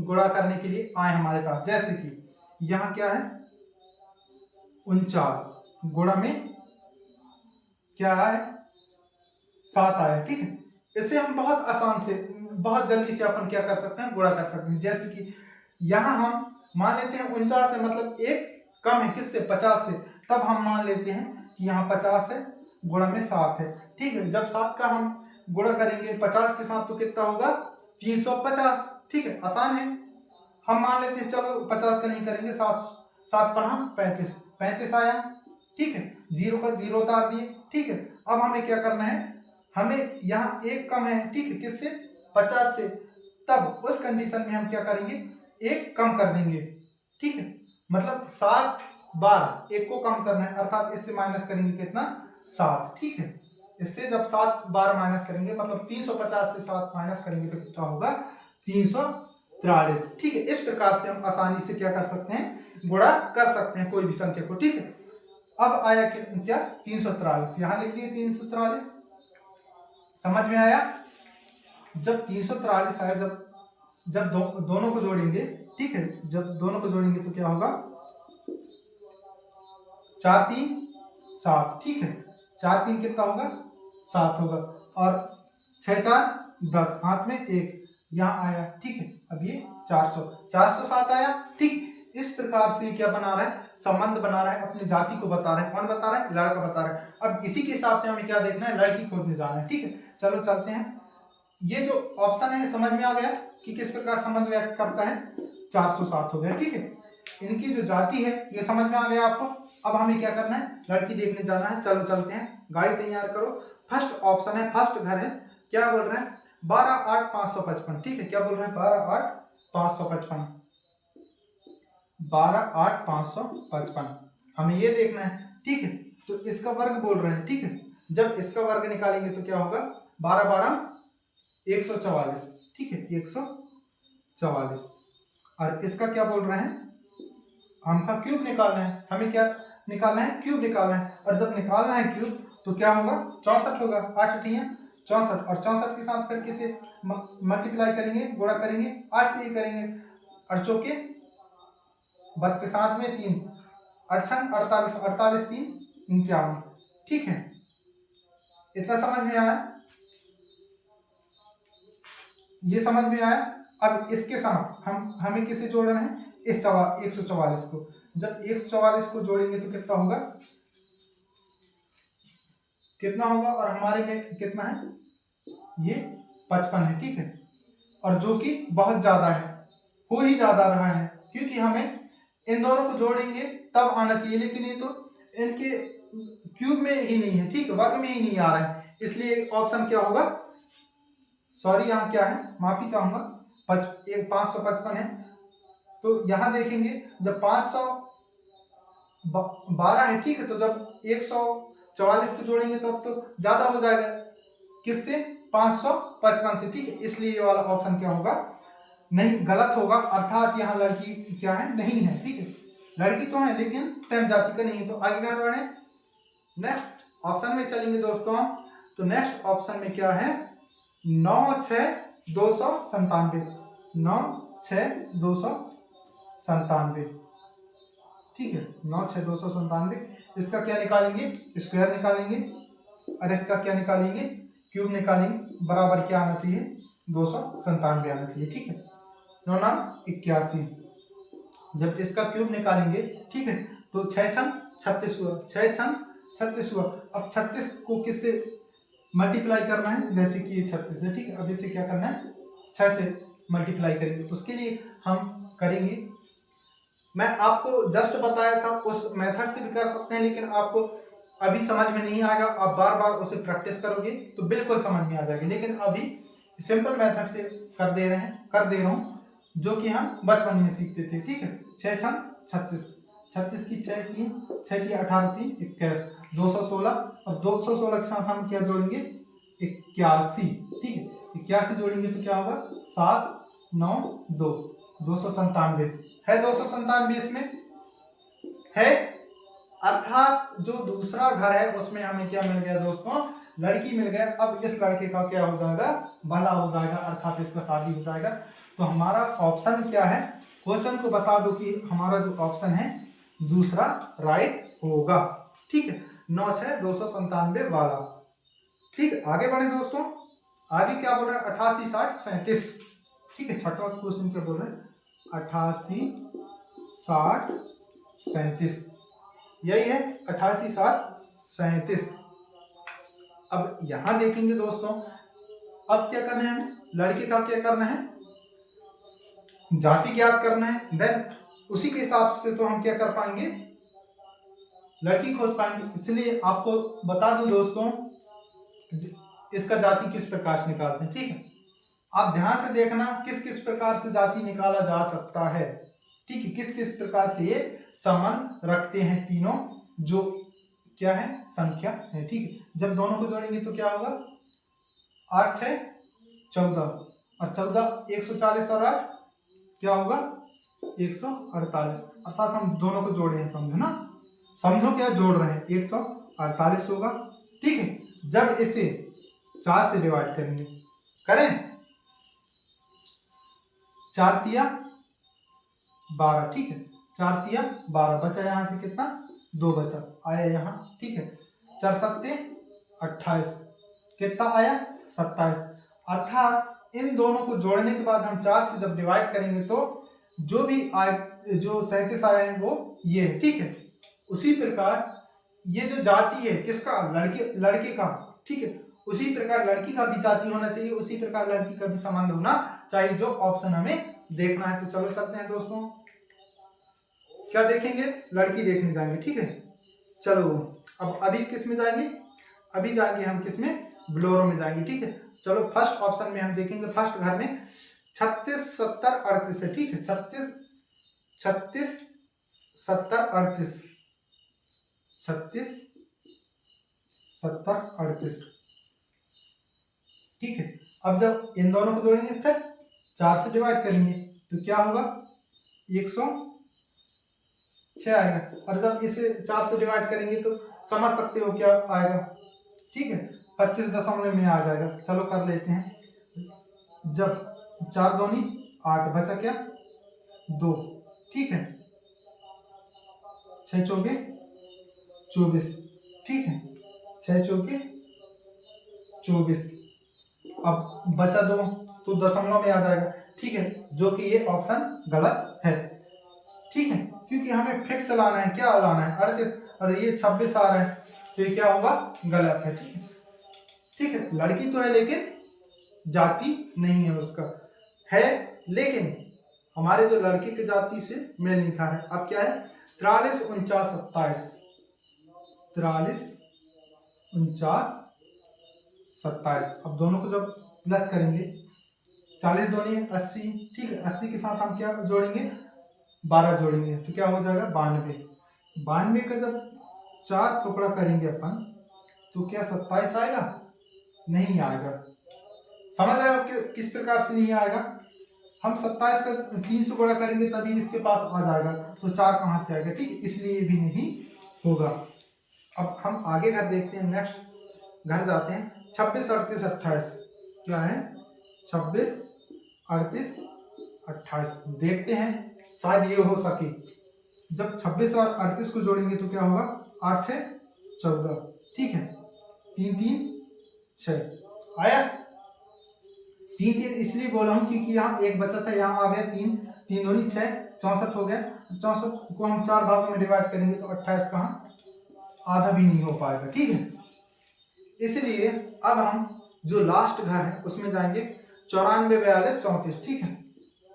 गुणा करने के लिए आए हमारे पास, जैसे कि यहाँ क्या है 49 गुणा में क्या है 7 आया, ठीक है। इसे हम बहुत आसान से, बहुत जल्दी से अपन क्या कर सकते हैं, गुणा कर सकते हैं। जैसे कि यहाँ हम मान लेते हैं 49 है, मतलब एक कम है किससे, 50 से, तब हम मान लेते हैं कि यहाँ 50 है, गुणा में 7 है, ठीक है। जब 7 का हम गुणा करेंगे 50 के साथ तो कितना होगा 350, ठीक है, आसान है। हम मान लेते हैं, चलो 50 का नहीं करेंगे, 7 7 5 35 35 आया, ठीक है, 0 का 0 उतार दिए, ठीक है। अब हमें क्या करना है, हमें यहाँ एक कम है, ठीक है, किससे, 50 से, तब उस कंडीशन में हम क्या करेंगे, एक कम कर देंगे, ठीक है। मतलब 7 बार एक को कम करना है, अर्थात इससे माइनस करेंगे कितना, 7, ठीक है। इससे जब 7 बार माइनस करेंगे, मतलब 350 से 7 माइनस करेंगे तो कितना होगा 343, ठीक है। इस प्रकार से हम आसानी से क्या कर सकते हैं, गुणा कर सकते हैं कोई भी संख्या को, ठीक है। अब आया क्या 343, यहां लिख दिए 343, समझ में आया। जब 343 आया, जब दोनों को जोड़ेंगे, ठीक है, जब दोनों को जोड़ेंगे तो क्या होगा 4 3 7, ठीक है, 4 3 कितना होगा 7 होगा, और 6 4 10, हाथ में 1 यहाँ आया, ठीक है। अब ये 407 आया, ठीक। इस प्रकार से क्या बना रहा है, संबंध बना रहा है, अपनी जाति को बता रहा है। कौन बता रहा है, लड़का बता रहा है। अब इसी के हिसाब से हमें क्या देखना है, लड़की खोजने जाना है, ठीक है। चलो चलते हैं। ये जो ऑप्शन है समझ में आ गया कि किस प्रकार संबंध व्यक्त करता है, 407 हो गया, ठीक है। इनकी जो जाति है ये समझ में आ गया आपको। अब हमें क्या करना है, लड़की देखने जाना है। चलो चलते हैं, गाड़ी तैयार करो। फर्स्ट ऑप्शन है, फर्स्ट घर है, क्या बोल रहे हैं 12 8 555, ठीक है। क्या बोल रहे हैं 12 8 555, 12 8 555 हमें ये देखना है, ठीक है। तो इसका वर्ग बोल रहे हैं, ठीक है। जब इसका वर्ग निकालेंगे तो क्या होगा 12 12 144, ठीक है, 144। और इसका क्या बोल रहे हैं, हमका क्यूब निकालना है। हमें क्या निकालना है, क्यूब निकालना है। और जब निकालना है क्यूब तो क्या होगा 64 होगा, 8 अठियाँ 64, और 64 के साथ करके से मल्टीप्लाई करेंगे, गुणा करेंगे, 8 से ये करेंगे, 8 चौके 32, साथ में 3 8 48, 48 3 51, ठीक है। इतना समझ में आया, ये समझ में आया। अब इसके साथ हमें किसे जोड़ना है, इस 144 को। जब 144 को जोड़ेंगे तो कितना होगा, और हमारे में कितना है, ये 55 है, ठीक है। और जो कि बहुत ज्यादा है, हो ही ज्यादा रहा है, क्योंकि हमें इन दोनों को जोड़ेंगे तब आना चाहिए, लेकिन ये तो इनके क्यूब में ही नहीं है, ठीक है, वर्ग में ही नहीं आ रहा है। इसलिए ऑप्शन क्या होगा, सॉरी यहाँ क्या है, माफी चाहूंगा, 555 है। तो यहाँ देखेंगे जब 512 है, ठीक है, तो जब 144 को जोड़ेंगे तो अब तो ज्यादा हो जाएगा, किससे 555 से, ठीक है। इसलिए ये वाला ऑप्शन क्या होगा, नहीं, गलत होगा। अर्थात यहाँ लड़की क्या है, नहीं है, ठीक है। लड़की तो है लेकिन सेम जाति का नहीं है। तो आगे क्या बढ़े, नेक्स्ट ऑप्शन में चलेंगे दोस्तों हम। तो नेक्स्ट ऑप्शन में क्या है 9 6 297, 9 6 297, ठीक है, 9 6 297। इसका क्या निकालेंगे, स्क्वायर निकालेंगे, और इसका क्या निकालेंगे, क्यूब निकालेंगे। बराबर क्या आना चाहिए 297 आना चाहिए, ठीक है। 9 9 81, जब इसका क्यूब निकालेंगे, ठीक है, तो 6 6 36 हुआ, 6 6 36 हुआ। अब 36 को किससे मल्टीप्लाई करना है, जैसे कि ये 36 है, ठीक है। अब इसे क्या करना है 6 से मल्टीप्लाई करेंगे। उसके लिए हम करेंगे, मैं आपको जस्ट बताया था, उस मेथड से भी कर सकते हैं, लेकिन आपको अभी समझ में नहीं आएगा। आप बार बार उसे प्रैक्टिस करोगे तो बिल्कुल समझ में आ जाएगी। लेकिन अभी सिंपल मेथड से कर दे रहा हूँ, जो कि हम बचपन में सीखते थे, ठीक है। 6 6 36, 36 की 6 3, 6 की 18 3 21, 216 और 216 के साथ हम क्या जोड़ेंगे 81, ठीक है 81 जोड़ेंगे तो क्या होगा 7 9 2, 297 है। 297 इसमें है, अर्थात जो दूसरा घर है उसमें हमें क्या मिल गया दोस्तों, लड़की मिल गया। अब इस लड़के का क्या हो जाएगा, भला हो जाएगा, अर्थात इसका शादी हो जाएगा। तो हमारा ऑप्शन क्या है, क्वेश्चन को बता दो कि हमारा जो ऑप्शन है दूसरा राइट होगा, ठीक है 9 6 297 वाला। ठीक, आगे बढ़े दोस्तों। आगे क्या बोल रहा है 88 60 37, ठीक है छठवां क्वेश्चन क्या बोल रहे हैं 88 60 37, यही है 88 60 37। अब यहां देखेंगे दोस्तों, अब क्या करना है हमें, लड़के का क्या करना है, जाति ज्ञात करना है। देन उसी के हिसाब से तो हम क्या कर पाएंगे, लड़की खोज पाएंगे। इसलिए आपको बता दूं दोस्तों, इसका जाति किस प्रकार से निकालते हैं, ठीक है आप ध्यान से देखना किस किस प्रकार से जाति निकाला जा सकता है, ठीक है किस किस प्रकार से ये संबंध रखते हैं तीनों जो क्या है संख्या है, ठीक है जब दोनों को जोड़ेंगे तो क्या होगा 8 6 14 और 14 140 और 8 क्या होगा 148, अर्थात हम दोनों को जोड़े हैं, समझो ना, समझो क्या जोड़ रहे हैं 148 होगा, ठीक है। जब इसे 4 से डिवाइड करेंगे, करें 4 तिया 12, ठीक है 4 तिया 12 बचा, यहां से कितना 2 बचा आया यहाँ, ठीक है 4 सत्ते 28, कितना आया 27, अर्थात इन दोनों को जोड़ने के बाद हम 4 से जब डिवाइड करेंगे तो जो भी जो 37 आया है वो ये है, ठीक है। उसी प्रकार ये जो जाति है किसका, लड़के का, ठीक है उसी प्रकार लड़की का भी जाति होना चाहिए, उसी प्रकार लड़की का भी संबंध होना चाहिए, जो ऑप्शन हमें देखना है। तो चलो चलते हैं दोस्तों, क्या देखेंगे, लड़की देखने जाएंगे, ठीक है चलो। अब अभी किस में जाएंगे, अभी जाएंगे हम किस में, ब्लोरो में जाएंगे, ठीक है। चलो फर्स्ट ऑप्शन में हम देखेंगे, फर्स्ट घर में 36 70 38 है, ठीक है 36 70 38, 36 70 38, ठीक है। अब जब इन दोनों को जोड़ेंगे फिर 4 से डिवाइड करेंगे तो क्या होगा 106 आएगा, और जब इसे 4 से डिवाइड करेंगे तो समझ सकते हो क्या आएगा, ठीक है 25 दशमलव में आ जाएगा। चलो कर लेते हैं, जब 4 दूनी 8 बचा क्या 2, ठीक है 6 चौके 24, ठीक है 6 चौके 24, अब बचा 2 तो दशमलव में आ जाएगा, ठीक है जो कि ये ऑप्शन गलत है, ठीक है क्योंकि हमें फिक्स लाना है, क्या लाना है 38, और ये 26 आ रहा है तो ये क्या होगा गलत है, ठीक है ठीक है। लड़की तो है लेकिन जाति नहीं है उसका, है लेकिन हमारे जो लड़के की जाति से मेल नहीं खा रहा है। अब क्या है 43 49 27, 43 49 27, अब दोनों को जब प्लस करेंगे 40 दूनी 80, ठीक है 80 के साथ हम क्या जोड़ेंगे 12 जोड़ेंगे तो क्या हो जाएगा 92, 92 का जब 4 टुकड़ा करेंगे अपन तो क्या 27 आएगा, नहीं आएगा। समझ रहे हो कि किस प्रकार से नहीं आएगा, हम 27 का 3 से गुणा करेंगे तभी इसके पास आ जाएगा, तो 4 कहाँ से आएगा, ठीक इसलिए भी नहीं होगा। अब हम आगे घर देखते हैं, नेक्स्ट घर जाते हैं 26 38 28, क्या है 26 38 28, देखते हैं शायद ये हो सके। जब 26 और 38 को जोड़ेंगे तो क्या होगा 8 6 14, ठीक है 3 3 6 आया, 3 3 इसलिए बोला हूं क्योंकि यहाँ एक बचा था, यहाँ आ गया 3 3 दूनी 6 64 हो गया, 64 को हम 4 भागों में डिवाइड करेंगे तो 28 कहाँ आधा भी नहीं हो पाएगा, ठीक है। इसलिए अब हम जो लास्ट घर है उसमें जाएंगे 94 42 34, ठीक है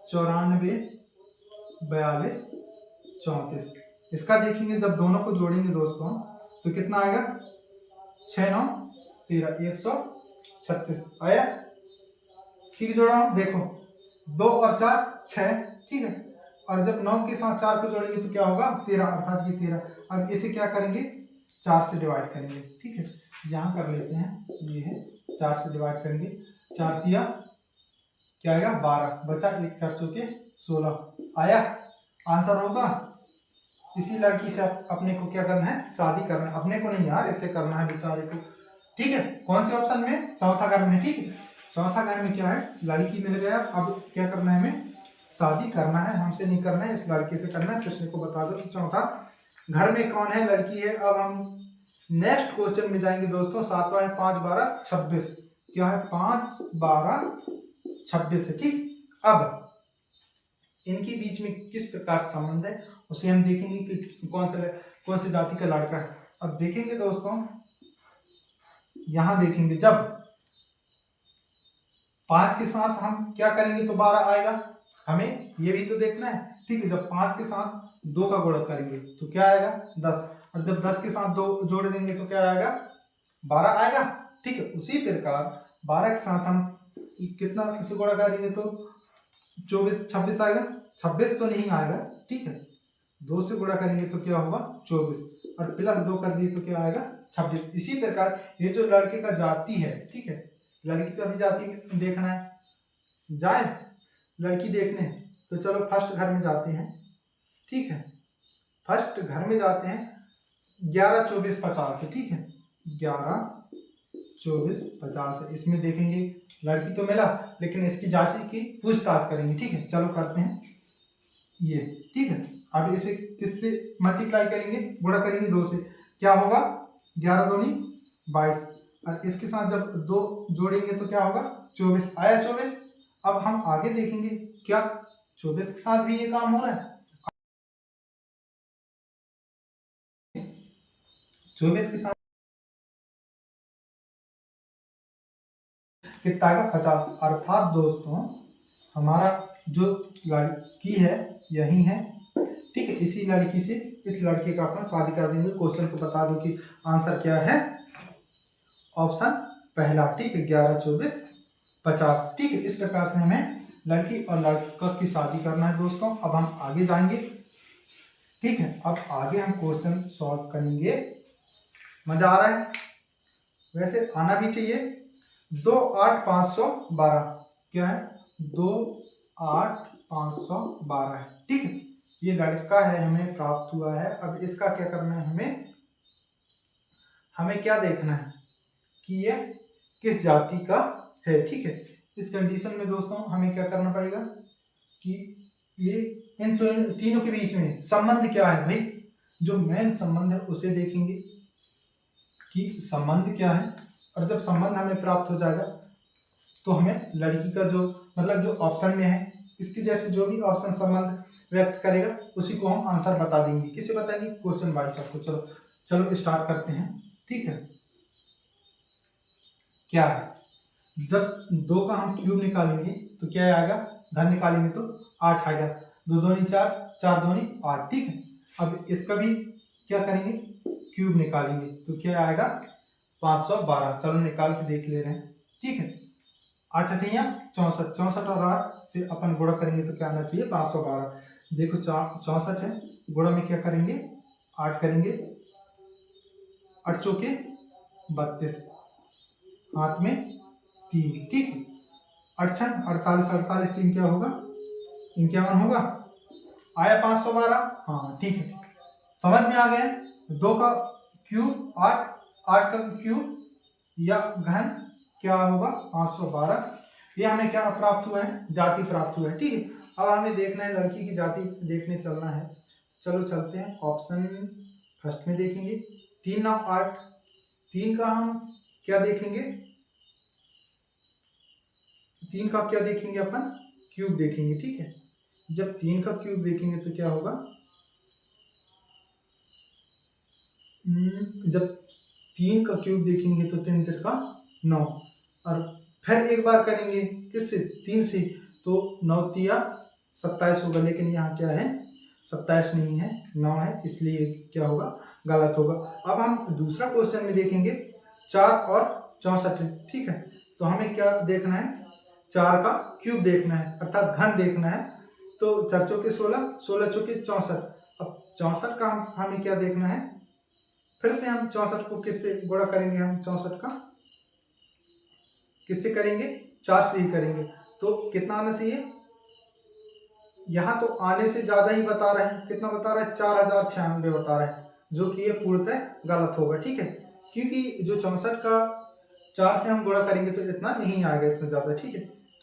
94 42 34, इसका देखेंगे जब दोनों को जोड़ेंगे दोस्तों तो कितना आएगा 6 9 13 136 आया, ठीक जोड़ा हूं देखो 2 और 4 6, ठीक है और जब 9 के साथ 4 को जोड़ेंगे तो क्या होगा 13, अर्थात ये 13। अब इसे क्या करेंगे 4 से डिवाइड करेंगे, ठीक है, यहाँ कर लेते हैं, ये है 4 से डिवाइड करेंगे, 4 तिया क्या आएगा 12, बचा 1 4 चौके 16 आया आंसर होगा। इसी लड़की से अपने को क्या करना है शादी करना है, अपने को नहीं यार इससे करना है बेचारे को, ठीक है। कौन से ऑप्शन में चौथा घर में, ठीक है, चौथा घर में क्या है लड़की मिल गया, अब क्या करना है हमें शादी करना है, हमसे नहीं करना है इस लड़के से करना है। प्रश्न को बता दो कि चौथा घर में कौन है लड़की है। अब हम नेक्स्ट क्वेश्चन में जाएंगे दोस्तों, सातवां है 5 12 26, क्या है 5 12 26 है, ठीक। अब इनके बीच में किस प्रकार से संबंध है उसे हम देखेंगे कि कौन सी जाति का लड़का है। अब देखेंगे दोस्तों, यहां देखेंगे जब 5 के साथ हम क्या करेंगे तो 12 आएगा, हमें ये भी तो देखना है, ठीक है। जब 5 के साथ 2 का गुणा करेंगे तो क्या आएगा 10, और जब 10 के साथ 2 जोड़ देंगे तो क्या आएगा 12 आएगा, ठीक है। उसी प्रकार 12 के साथ हम कितना इसे गुणा करेंगे तो 24 26 आएगा, 26 तो नहीं आएगा, ठीक है। 2 से गुणा करेंगे तो क्या होगा 24, और प्लस 2 कर दिए तो क्या आएगा 26। इसी प्रकार ये जो लड़के का जाति है, ठीक है, लड़की का भी जाति देखना है, जाए लड़की देखने, तो चलो फर्स्ट घर में जाते हैं, ठीक है। फर्स्ट घर में जाते हैं 11 24 50 है, ठीक है, 11 24 50 है। इसमें देखेंगे लड़की तो मिला, लेकिन इसकी जाति की पूछताछ करेंगे, ठीक है। चलो करते हैं ये, ठीक है। अब इसे किससे मल्टीप्लाई करेंगे गुणा करेंगे 2 से, क्या होगा 11 दूनी 22, और इसके साथ जब 2 जोड़ेंगे तो क्या होगा 24 आया 24। अब हम आगे देखेंगे क्या 24 के साथ भी ये काम हो रहा है, 24 के साथ कितना आएगा 50, अर्थात दोस्तों हमारा जो लड़की है यही है, ठीक है। इसी लड़की से इस लड़के का अपन शादी कर देंगे। क्वेश्चन को बता दो कि आंसर क्या है, ऑप्शन पहला, ठीक है, 11 24 50, ठीक है। इस प्रकार से हमें लड़की और लड़का की शादी करना है दोस्तों। अब हम आगे जाएंगे, ठीक है। अब आगे हम क्वेश्चन सॉल्व करेंगे, मजा आ रहा है, वैसे आना भी चाहिए। 2 8 512 क्या है 2 8 512 है, ठीक है। ये लड़का है हमें प्राप्त हुआ है। अब इसका क्या करना है, हमें क्या देखना है कि ये किस जाति का है, ठीक है। इस कंडीशन में दोस्तों हमें क्या करना पड़ेगा कि ये इन तीनों के बीच में संबंध क्या है भाई, जो मेन संबंध है उसे देखेंगे कि संबंध क्या है। और जब संबंध हमें प्राप्त हो जाएगा तो हमें लड़की का जो मतलब जो ऑप्शन में है इसके जैसे जो भी ऑप्शन संबंध व्यक्त करेगा उसी को हम आंसर बता देंगे। किसे बताएंगे, क्वेश्चन वाइज आपको। चलो चलो स्टार्ट करते हैं, ठीक है। क्या है जब 2 का हम क्यूब निकालेंगे तो क्या आएगा, घर निकालेंगे तो 8 आएगा, 2 दूनी 4 4 दूनी 8, ठीक है। अब इसका भी क्या करेंगे क्यूब निकालेंगे तो क्या आएगा 512। चलो निकाल के देख ले रहे हैं, ठीक है। 8 अठैया 64, 64 और 8 से अपन गुणा करेंगे तो क्या आना चाहिए 512। देखो 64 है, गुणा में क्या करेंगे 8 करेंगे, 8 चौके 32, हाथ में 3, ठीक है। 8 48 48 3 क्या होगा 51 होगा, आया 512, हाँ ठीक है, समझ में आ गया। 2 का क्यूब 8, 8 का क्यूब या घन क्या होगा 512। ये हमें क्या प्राप्त हुआ है, जाति प्राप्त हुआ है, ठीक है। अब हमें देखना है लड़की की जाति देखने चलना है। चलो चलते हैं, ऑप्शन फर्स्ट में देखेंगे 3 9 8, 3 का हम क्या देखेंगे, 3 का क्या देखेंगे अपन क्यूब देखेंगे, ठीक है। जब 3 का क्यूब देखेंगे तो क्या होगा, जब 3 का क्यूब देखेंगे तो 3 3 का 9, और फिर एक बार करेंगे किससे 3 से तो 9 तिया 27 होगा, लेकिन यहाँ क्या है 27 नहीं है 9 है, इसलिए क्या होगा गलत होगा। अब हम दूसरा क्वेश्चन में देखेंगे 4 और 64, ठीक है। तो हमें क्या देखना है 4 का क्यूब देखना है, अर्थात घन देखना है। तो 4 चौके 16, 16 चौके 64। अब 64 का हमें क्या देखना है, फिर से हम 64 को किससे गुणा करेंगे, हम 64 का किससे करेंगे, 4 से ही करेंगे। तो कितना आना चाहिए, यहाँ तो आने से ज्यादा ही बता रहे हैं, कितना बता रहा है, 4096 बता रहे हैं, जो कि ये पूर्णतः गलत होगा। ठीक है, क्योंकि जो 64 का 4 से हम गुणा करेंगे तो इतना नहीं आएगा, इतना ज्यादा। ठीक है,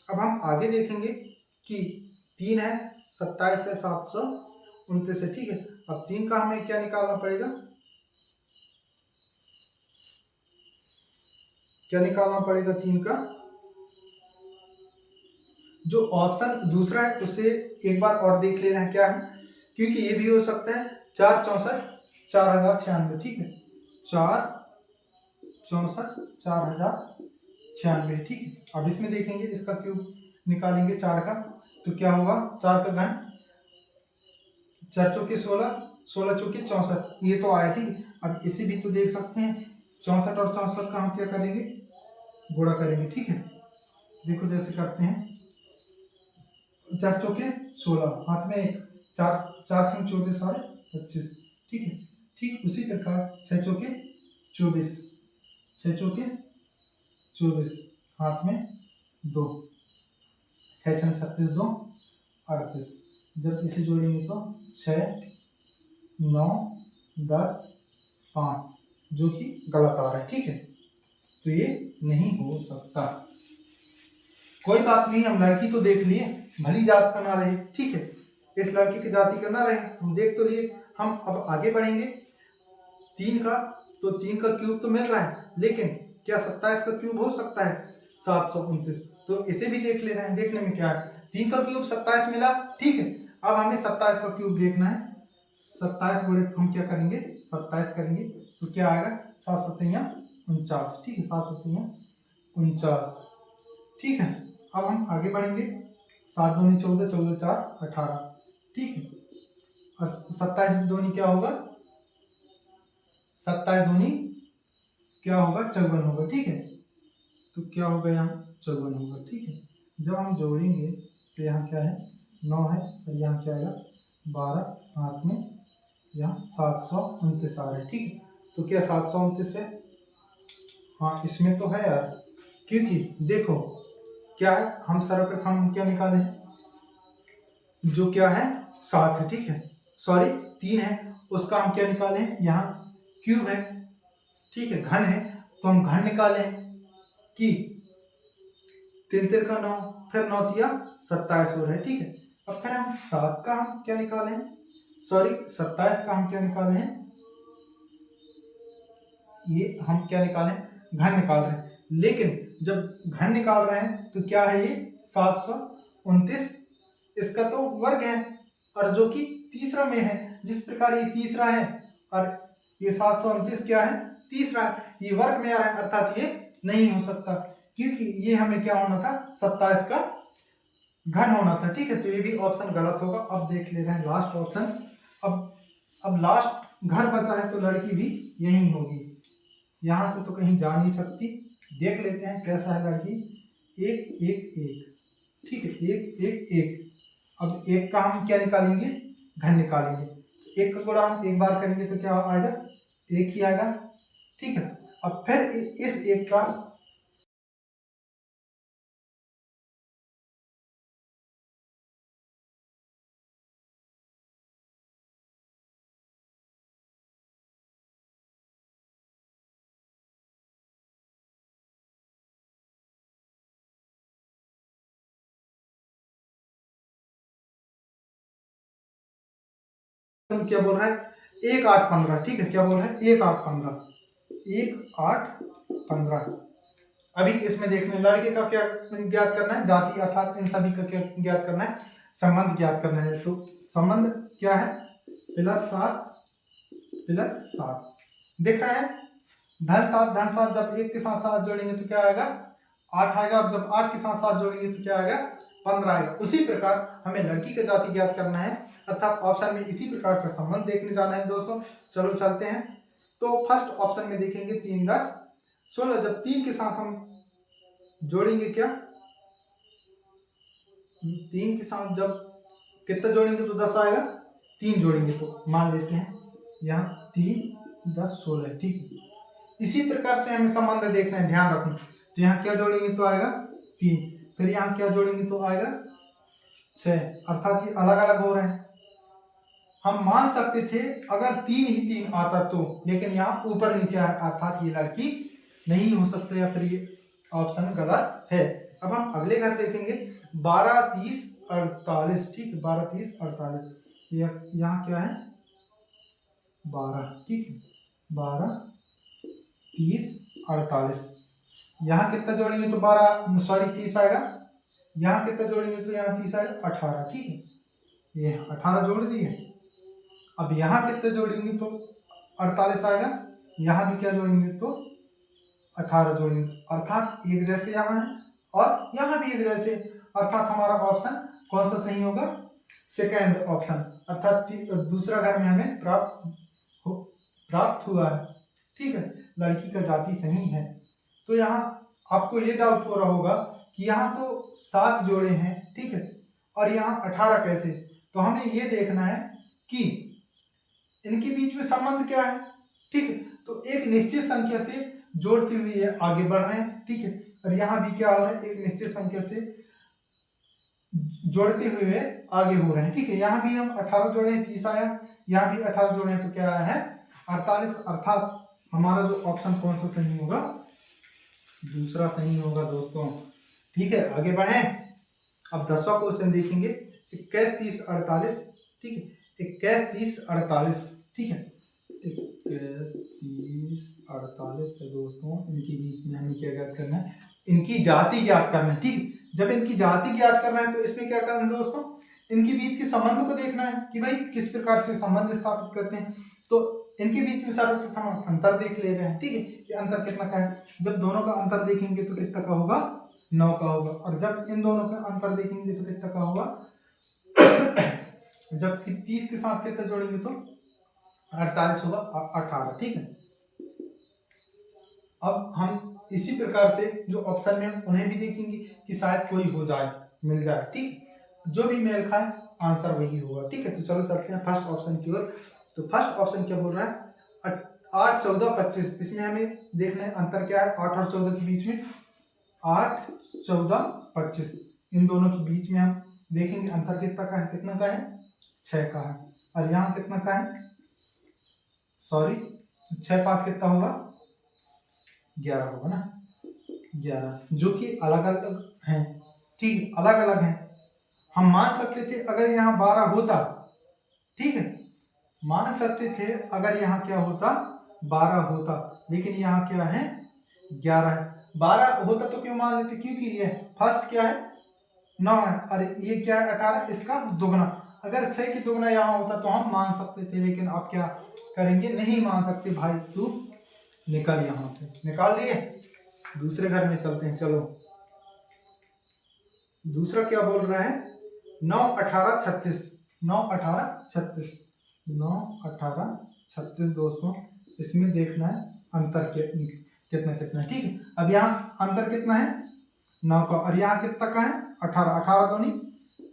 अब हम आगे देखेंगे कि 3 है, 27 है, 729 है। ठीक है, अब 3 का हमें क्या निकालना पड़ेगा, क्या निकालना पड़ेगा 3 का, जो ऑप्शन दूसरा है उसे एक बार और देख लेना है क्या है, क्योंकि ये भी हो सकता है 4 64 4096। ठीक है, 4 64 4096। ठीक है, अब इसमें देखेंगे, इसका क्यूब निकालेंगे 4 का, तो क्या होगा, 4 का घन, 4 चौके 16, 16 चौके 64, ये तो आया। ठीक है, अब इसे भी तो देख सकते हैं, 64 और 64 का हम क्या करेंगे, गुणा करेंगे। ठीक है, देखो जैसे करते हैं, 4 चौके 16, हाथ में 1, 4 4 से 14 सारे 25। ठीक है, ठीक उसी प्रकार 6 चौके 24, 6 चौके 24, हाथ में 2, 6 6 36, 2 38। जब इसे जोड़ेंगे तो 6 9 10 5, जो कि गलत आ रहा है। ठीक है, तो ये नहीं हो सकता। कोई बात नहीं, हम लड़की तो देख लिए, भली जात का ना रहे। ठीक है, इस लड़की की जाति का ना रहे, हम देख तो लिए। हम अब आगे बढ़ेंगे, 3 का, तो 3 का क्यूब तो मिल रहा है, लेकिन क्या 27 का क्यूब हो सकता है, 729। तो इसे भी देख लेना है, देखने में क्या है, 3 का क्यूब 27 मिला। ठीक है, अब हमें 27 का क्यूब देखना है, 27 गुणे हम क्या करेंगे, 27 करेंगे तो क्या आएगा, 7 सत्तियाँ 49। ठीक है, 7 सत्तियाँ 49। ठीक है, अब हम आगे बढ़ेंगे, 7 दूनी 14, 14 4 18। ठीक है, और 27 दूनी क्या होगा, 27 दूनी क्या होगा, 54 होगा। ठीक है, तो क्या होगा, यहाँ 54 होगा। ठीक है, जब हम जोड़ेंगे तो यहाँ क्या है, 9 है, और यहाँ क्या आएगा, 12, हाथ में यहाँ 729 आ रहा है। ठीक है, तो क्या 729 है, हाँ इसमें तो है यार, क्योंकि देखो क्या है, हम सर्वप्रथम क्या निकाले हैं, जो क्या है 7 है। ठीक है, सॉरी 3 है, उसका हम क्या निकाले हैं, यहाँ क्यूब है। ठीक है, घन है, तो हम घन निकाले कि 3 3 का 9, फिर 9 तिया 27 हो रहा है। ठीक है, अब फिर हम 7 का हम क्या निकाले हैं, सॉरी 27 का हम क्या निकाले हैं, ये हम क्या निकाले, घन निकाल रहे हैं, लेकिन जब घन निकाल रहे हैं तो क्या है, ये 729, इसका तो वर्ग है, और जो कि तीसरा में है, जिस प्रकार ये तीसरा है और ये 729 क्या है, तीसरा है, ये वर्ग में आ रहा है, अर्थात ये नहीं हो सकता, क्योंकि ये हमें क्या होना था, 27 का घन होना था। ठीक है, तो ये भी ऑप्शन गलत होगा। अब देख ले रहे हैं लास्ट ऑप्शन, अब लास्ट घर बचा है, तो लड़की भी यही होगी, यहाँ से तो कहीं जा नहीं सकती। देख लेते हैं कैसा है लड़की, 1 1 1। ठीक है, 1 1 1। अब 1 का हम क्या निकालेंगे, घन निकालेंगे, तो 1 का गुणा हम एक बार करेंगे तो क्या आएगा, 1 ही आएगा। ठीक है, अब फिर इस 1 का क्या बोल रहा है, 1 8 15। ठीक है, क्या बोल रहा है, 1 8 15, 1 8 15। अभी इसमें देखने, लड़के का क्या ज्ञात करना है, जाति, अर्थात इन सभी का क्या ज्ञात करना है, संबंध ज्ञात करना है। तो संबंध क्या है, +7 +7 दिख रहा है, धन 7 जब 1 के साथ 7 जोड़ेंगे तो क्या आएगा, 8 आएगा, और जब 8 के साथ 7 जोड़ेंगे तो क्या आएगा, 15 आएगा। उसी प्रकार हमें लड़की का जाति ज्ञात करना है, अर्थात ऑप्शन में इसी प्रकार का संबंध देखने जाना है दोस्तों। चलो चलते हैं, तो फर्स्ट ऑप्शन में देखेंगे 3 10 16, जब 3 के साथ हम जोड़ेंगे क्या, 3 के साथ जब कितना जोड़ेंगे तो 10 आएगा, 3 जोड़ेंगे तो मान लेते हैं यहाँ 3 10 16, ठीक है। इसी प्रकार से हमें संबंध देखना है, ध्यान रखना। तो यहाँ क्या जोड़ेंगे तो आएगा 3, फिर यहाँ क्या जोड़ेंगे तो आएगा 6, अर्थात ये अलग अलग हो रहे हैं। हम मान सकते थे अगर 3 ही 3 आता तो, लेकिन यहाँ ऊपर नीचे आया, अर्थात ये लड़की नहीं हो सकता, या फिर ये ऑप्शन गलत है। अब हम अगले घर देखेंगे 12 30 48, ठीक है, 12 30 48, यहाँ क्या है 12, ठीक है, 12 30 48, यहाँ कितना जोड़ेंगे तो 30 आएगा, यहाँ कितना जोड़ेंगे तो यहाँ 30 आएगा 18, ठीक है, ये 18 जोड़ दिए। अब यहाँ कितना जोड़ेंगे तो 48 आएगा, यहाँ भी क्या जोड़ेंगे तो 18 जोड़ेंगे, अर्थात एक जैसे यहाँ है और यहाँ भी एक जैसे, अर्थात हमारा ऑप्शन कौन सा सही होगा, सेकेंड ऑप्शन, अर्थात दूसरा घर में हमें प्राप्त हुआ है, ठीक है, लड़की का जाति सही है। तो यहाँ आपको ये डाउट हो रहा होगा कि यहाँ तो 7 जोड़े हैं, ठीक है, और यहाँ 18 कैसे, तो हमें ये देखना है कि इनके बीच में संबंध क्या है, ठीक है। तो एक निश्चित संख्या से जोड़ते हुए ये आगे बढ़ रहे हैं, ठीक है, और यहाँ भी क्या हो रहा है, एक निश्चित संख्या से जोड़ते हुए आगे हो रहे हैं, ठीक है। यहाँ भी हम 18 जोड़े हैं 30 आया, यहाँ भी 18 जोड़े हैं तो क्या आया है 48, अर्थात हमारा जो ऑप्शन कौन सा सही होगा, दूसरा सही होगा दोस्तों, ठीक है। आगे बढ़े, अब 10वां क्वेश्चन देखेंगे 21 30 48, ठीक है, 21 30 48, ठीक है, 21 30 48 है दोस्तों। इनके बीच में हमें क्या ज्ञात करना है, इनकी जाति ज्ञात करना है, ठीक है। जब इनकी जाति ज्ञात करना है तो इसमें क्या करना है दोस्तों, इनके बीच के संबंध को देखना है कि भाई किस प्रकार से संबंध स्थापित करते हैं। तो इनके बीच में सर्वप्रथम अंतर देख ले रहे हैं, ठीक है, कि अंतर कितना का है। जब दोनों का अंतर देखेंगे तो कितना का होगा 9 का होगा, और जब इन दोनों का अंतर देखेंगे तो कितना का होगा जबकि 30 के साथ कितना जोड़ेंगे तो 48 होगा 18, ठीक है। अब हम इसी प्रकार से जो ऑप्शन में हम उन्हें भी देखेंगे कि शायद कोई हो जाए, मिल जाए, ठीक, जो भी मेल खाए आंसर वही होगा, ठीक है। तो चलो चलते हैं फर्स्ट ऑप्शन की ओर। तो फर्स्ट ऑप्शन क्या बोल रहा है 8 14 25, इसमें हमें देखना है अंतर क्या है 8 और 14 के बीच में, 8 14 25, इन दोनों के बीच में हम देखेंगे अंतर कितना का है, कितना का है 6 का है, और यहाँ कितना का है, सॉरी 6 5 कितना होगा 11 होगा ना, 11, जो कि अलग अलग हैं, ठीक, अलग अलग हैं। हम मान सकते थे अगर यहाँ 12 होता, ठीक है, मान सकते थे अगर यहाँ क्या होता 12 होता, लेकिन यहाँ क्या है 11 है। 12 होता तो क्यों मान लेते, क्योंकि ये फर्स्ट क्या है 9 है, अरे ये क्या है 18, इसका दुगना। अगर 6 की दुगना यहाँ होता तो हम मान सकते थे, लेकिन आप क्या करेंगे, नहीं मान सकते भाई, तू निकल यहाँ से, निकाल दिए। दूसरे घर में चलते हैं, चलो दूसरा क्या बोल रहा है 9 18 36, 9 18 36, 9 18 36 दोस्तों। इसमें देखना है अंतर कितना कितना, ठीक है। अब यहाँ अंतर कितना है 9 का, और यहाँ कितना का है 18, 18 दूनी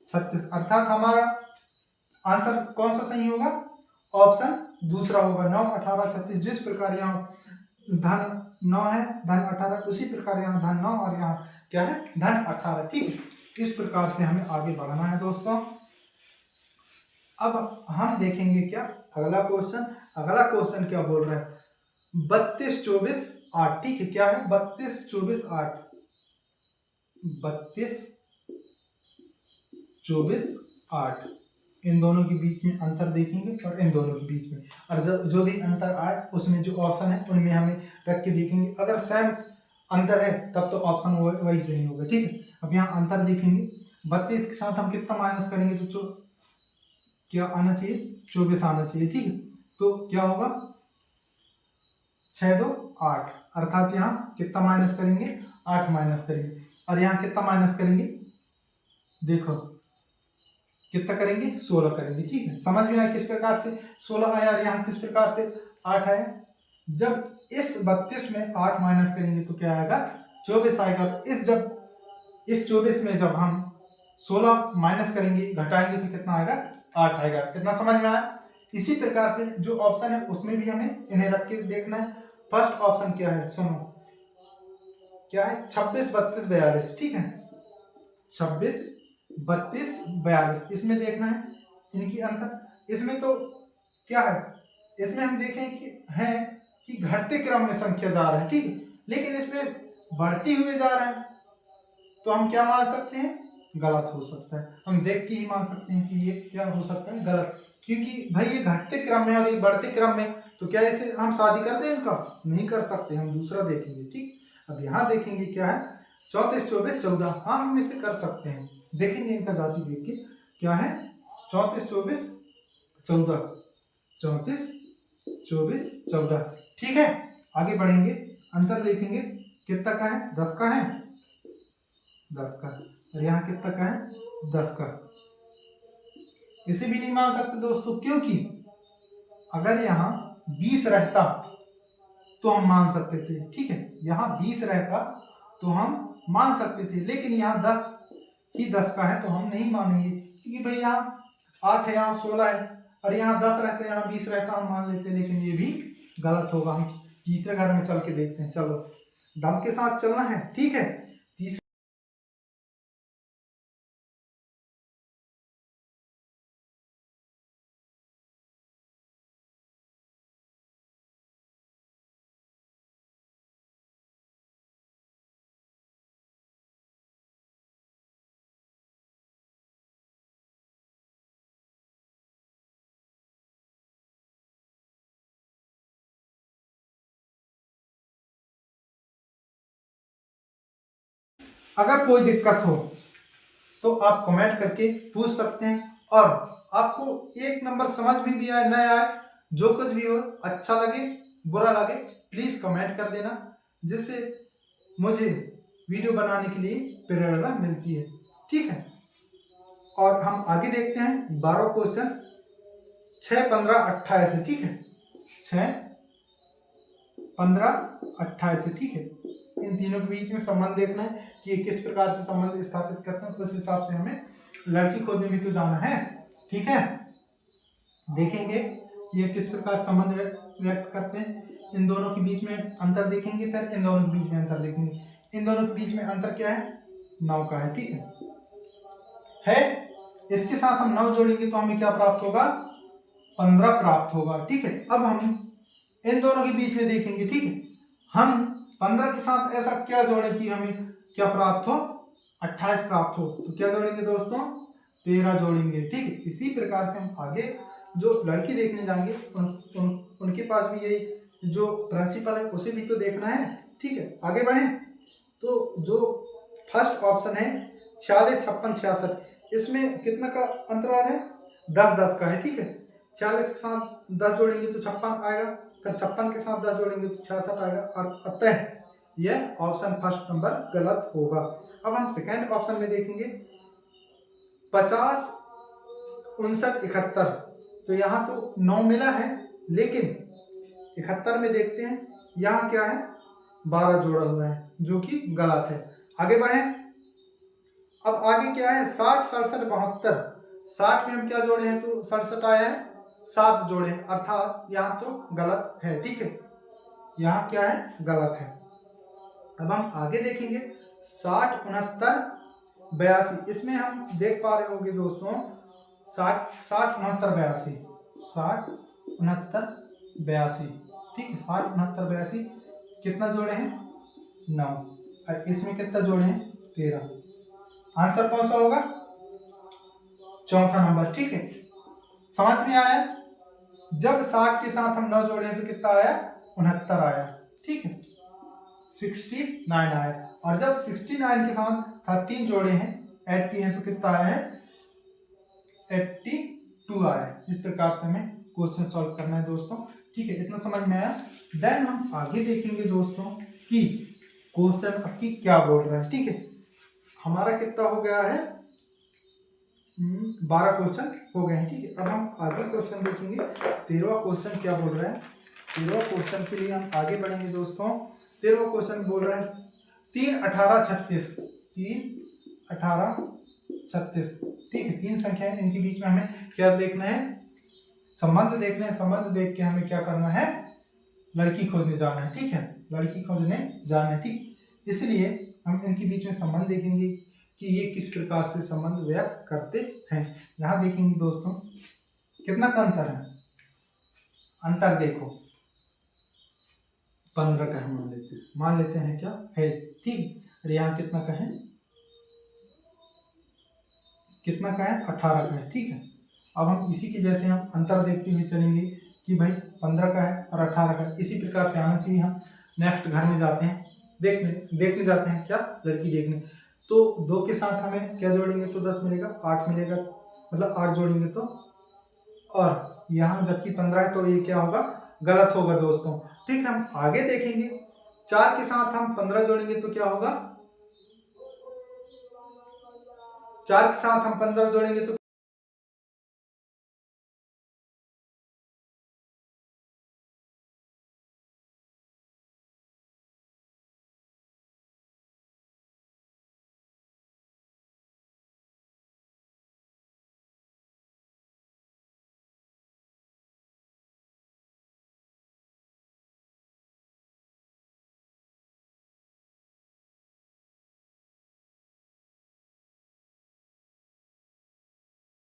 36, अर्थात हमारा आंसर कौन सा सही होगा, ऑप्शन दूसरा होगा 9 18 36। जिस प्रकार यहाँ धन 9 है धन 18, उसी प्रकार यहाँ धन 9 और यहाँ क्या है धन 18, ठीक है। इस प्रकार से हमें आगे बढ़ना है दोस्तों। अब हम देखेंगे क्या अगला क्वेश्चन, अगला क्वेश्चन क्या बोल रहा है 32 24 8, ठीक है, क्या है 32 24 8, 32 24 8, इन दोनों के बीच में अंतर देखेंगे और इन दोनों के बीच में, और जो भी अंतर आए उसमें जो ऑप्शन है उनमें हमें रख के देखेंगे। अगर सेम अंतर है तब तो ऑप्शन वही सही होगा, ठीक है। अब यहाँ अंतर देखेंगे 32 के साथ हम कितना माइनस करेंगे तो क्या आना चाहिए 24 आना चाहिए, ठीक है। तो क्या होगा 6 2 8, अर्थात यहाँ कितना माइनस करेंगे 8 माइनस करेंगे, और यहाँ कितना माइनस करेंगे देखो कितना करेंगे 16 करेंगे, ठीक है। समझ में आया किस प्रकार से 16 आया और यहाँ किस प्रकार से 8 आया। जब इस 32 में 8 माइनस करेंगे तो क्या आएगा 24 आएगा। इस 24 में जब हम 16 माइनस करेंगे, घटाएंगे तो कितना आएगा, 8 आएगा। कितना समझ में आया। इसी प्रकार से जो ऑप्शन है उसमें भी हमें इन्हें रख के देखना है। फर्स्ट ऑप्शन क्या है, सुनो क्या है, 26 32 42, ठीक है, 26 32 42, इसमें देखना है इनकी अंतर। इसमें तो क्या है, इसमें हम देखें कि घटते क्रम में संख्या जा रहा है, ठीक है, लेकिन इसमें बढ़ती हुए जा रहा है, तो हम क्या मान सकते हैं, गलत हो सकता है। हम देख के ही मान सकते हैं कि ये क्या हो सकता है, गलत, क्योंकि भाई ये घटते क्रम में और ये बढ़ते क्रम में, तो क्या इसे हम शादी कर दें इनका, नहीं कर सकते, हम दूसरा देखेंगे। ठीक, अब यहाँ देखेंगे क्या है, 34 24 14, हाँ हम इसे कर सकते हैं, देखेंगे इनका जाति देख के क्या है, 34 24 14, 34 24 14, ठीक है। आगे बढ़ेंगे, अंतर देखेंगे, कितना का है, 10 का है, 10 का, और यहाँ कितना का है, 10 का। इसे भी नहीं मान सकते दोस्तों, क्योंकि अगर यहाँ 20 रहता तो हम मान सकते थे, ठीक है, यहाँ 20 रहता तो हम मान सकते थे, लेकिन यहाँ 10 ही 10 का है तो हम नहीं मानेंगे, क्योंकि भाई यहाँ 8 है, यहाँ 16 है, और यहाँ 10 रहता है, यहाँ 20 रहता, हम मान लेते, लेकिन ये भी गलत होगा। हम तीसरे घर में चल के देखते हैं, चलो दम के साथ चलना है, ठीक है। तीसरे अगर कोई दिक्कत हो तो आप कमेंट करके पूछ सकते हैं, और आपको एक नंबर समझ भी भी आए न आए, जो कुछ भी हो, अच्छा लगे बुरा लगे, प्लीज़ कमेंट कर देना, जिससे मुझे वीडियो बनाने के लिए प्रेरणा मिलती है, ठीक है। और हम आगे देखते हैं 12 क्वेश्चन, 6 15 28, ठीक है, 6 15 28, ठीक है। इन तीनों के बीच में संबंध देखना है कि ये किस प्रकार से संबंध स्थापित करते हैं, उस हिसाब से हमें लड़की खोजने भी तो जाना है, ठीक है। देखेंगे कि ये किस प्रकार संबंध व्यक्त करते हैं, इन दोनों के बीच में अंतर देखेंगे, फिर इन दोनों के बीच में अंतर देखेंगे। इन दोनों के बीच में अंतर क्या है, 9 का है, ठीक है। इसके साथ हम 9 जोड़ेंगे तो हमें क्या प्राप्त होगा, 15 प्राप्त होगा, ठीक है। अब हम इन दोनों के बीच में देखेंगे, ठीक है, हम 15 के साथ ऐसा क्या जोड़ें कि हमें क्या प्राप्त हो, 28 प्राप्त हो, तो क्या जोड़ेंगे दोस्तों, 13 जोड़ेंगे, ठीक है। इसी प्रकार से हम आगे जो लड़की देखने जाएंगे उनके पास भी यही जो प्रिंसिपल है उसे भी तो देखना है, ठीक है। आगे बढ़े तो जो फर्स्ट ऑप्शन है 46 56 66, इसमें कितना का अंतराल है, 10 10 का है, ठीक है। 46 के साथ 10 जोड़ेंगे तो 56 आएगा, फिर 56 के साथ 10 जोड़ेंगे तो 66 आएगा, और अतः यह ऑप्शन फर्स्ट नंबर गलत होगा। अब हम सेकेंड ऑप्शन में देखेंगे 50 59 71, तो यहाँ तो 9 मिला है, लेकिन 71 में देखते हैं यहाँ क्या है, 12 जोड़ा हुआ है, जो कि गलत है। आगे बढ़े, अब आगे क्या है, 60 67 72, 60 में हम क्या जोड़े हैं तो 67 आया है, 7 जोड़े हैं, अर्थात यहाँ तो गलत है, ठीक है, यहाँ क्या है, गलत है। अब हम आगे देखेंगे 60 69 82, इसमें हम देख पा रहे होंगे दोस्तों 60 60 69 82, 60 69 82, ठीक है, 60 69 82, कितना जोड़े हैं, 9, और इसमें कितना जोड़े हैं, 13। आंसर कौन सा होगा, चौथा नंबर, ठीक है। समझ में आया, जब 60 के साथ हम 9 जोड़े हैं तो कितना आया, 69 आया, ठीक है, 69 आया, और जब 69 के साथ 13 जोड़े हैं, ऐड किए हैं तो कितना आया है, 82 आया। इस प्रकार से हमें क्वेश्चन सॉल्व करना है दोस्तों, ठीक है, इतना समझ में आया। देन हम आगे देखेंगे दोस्तों कि क्वेश्चन आपकी क्या बोल रहा है, ठीक है। हमारा कितना हो गया है, 12 क्वेश्चन हो गए हैं, ठीक है। अब हम आगे क्वेश्चन देखेंगे 13वां क्वेश्चन क्या बोल रहा है। 13वां क्वेश्चन के लिए हम आगे बढ़ेंगे दोस्तों। 13वां क्वेश्चन बोल रहा है 3 18 36, 3 18 36। ठीक है, 3 संख्या है, इनके बीच में हमें क्या देखना है, संबंध देखना है। संबंध देख के हमें क्या करना है, लड़की खोजने जाना है। ठीक है, लड़की खोजने जाना है। ठीक, इसलिए हम इनके बीच में संबंध देखेंगे कि ये किस प्रकार से संबंध व्यक्त करते हैं। यहाँ देखेंगे दोस्तों कितना का अंतर है, अंतर देखो 15 का है, मान लेते हैं क्या है। ठीक, और यहाँ कितना का है, कितना का है, 18 का है। ठीक है, अब हम इसी के जैसे हम अंतर देखते हुए चलेंगे कि भाई 15 का है और 18 का है। इसी प्रकार से आना चाहिए। हम नेक्स्ट घर में जाते हैं, देखने जाते हैं क्या, लड़की देखने। तो 2 के साथ हमें क्या जोड़ेंगे तो 10 मिलेगा, 8 मिलेगा, मतलब 8 जोड़ेंगे तो, और यहाँ जबकि 15 है तो ये क्या होगा, गलत होगा दोस्तों। ठीक है, हम आगे देखेंगे 4 के साथ हम 15 जोड़ेंगे तो क्या होगा, 4 के साथ हम 15 जोड़ेंगे तो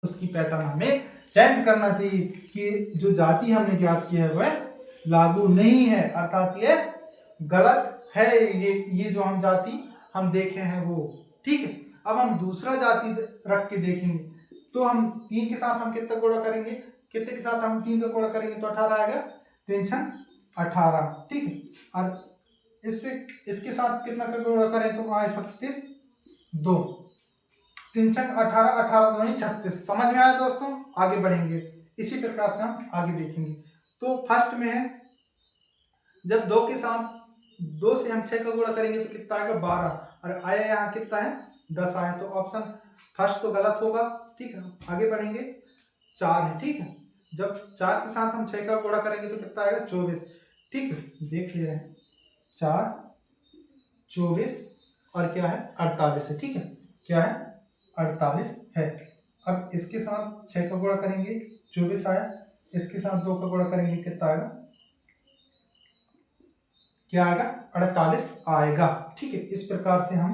उसकी पैटर्न हमें चेंज करना चाहिए कि जो जाति हमने ज्ञात की है वह लागू नहीं है, अर्थात ये गलत है। ये जो हम जाति हम देखे हैं वो। ठीक है, अब हम दूसरा जाति रख के देखेंगे तो हम 3 के साथ हम कितना गुणा करेंगे, कितने के साथ हम 3 का गुणा करेंगे तो 18 आएगा, 3 छन 18। ठीक है, और इसके साथ कितना का गुणा करें तो आए 36, 2, 3 छन 18, 18 दूनी 36। समझ में आया दोस्तों, आगे बढ़ेंगे इसी प्रकार से हम आगे देखेंगे। तो फर्स्ट में है, जब 2 के साथ 2 से हम 6 का गुणा करेंगे तो कितना आएगा, 12, और आया यहाँ कितना है, 10 आया, तो ऑप्शन फर्स्ट तो गलत होगा। ठीक है, आगे बढ़ेंगे, 4 है। ठीक है, जब 4 के साथ हम 6 का गुणा करेंगे तो कितना आएगा, 24। ठीक है, देख ले रहे हैं, 4, 24 और क्या है, 48 है। ठीक है, क्या है, 48 है। अब इसके साथ 6 का गुणा करेंगे, 24 आया, इसके साथ 2 का गुणा करेंगे कितना आएगा, क्या आएगा, 48 आएगा। ठीक है, इस प्रकार से हम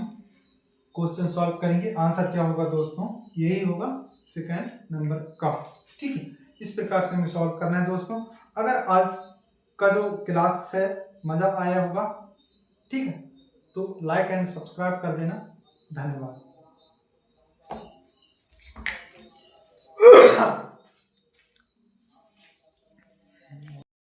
क्वेश्चन सॉल्व करेंगे। आंसर क्या होगा दोस्तों, यही होगा सेकंड नंबर का। ठीक है, इस प्रकार से हमें सॉल्व करना है दोस्तों। अगर आज का जो क्लास है मजा आया होगा, ठीक है, तो लाइक एंड सब्सक्राइब कर देना। धन्यवाद।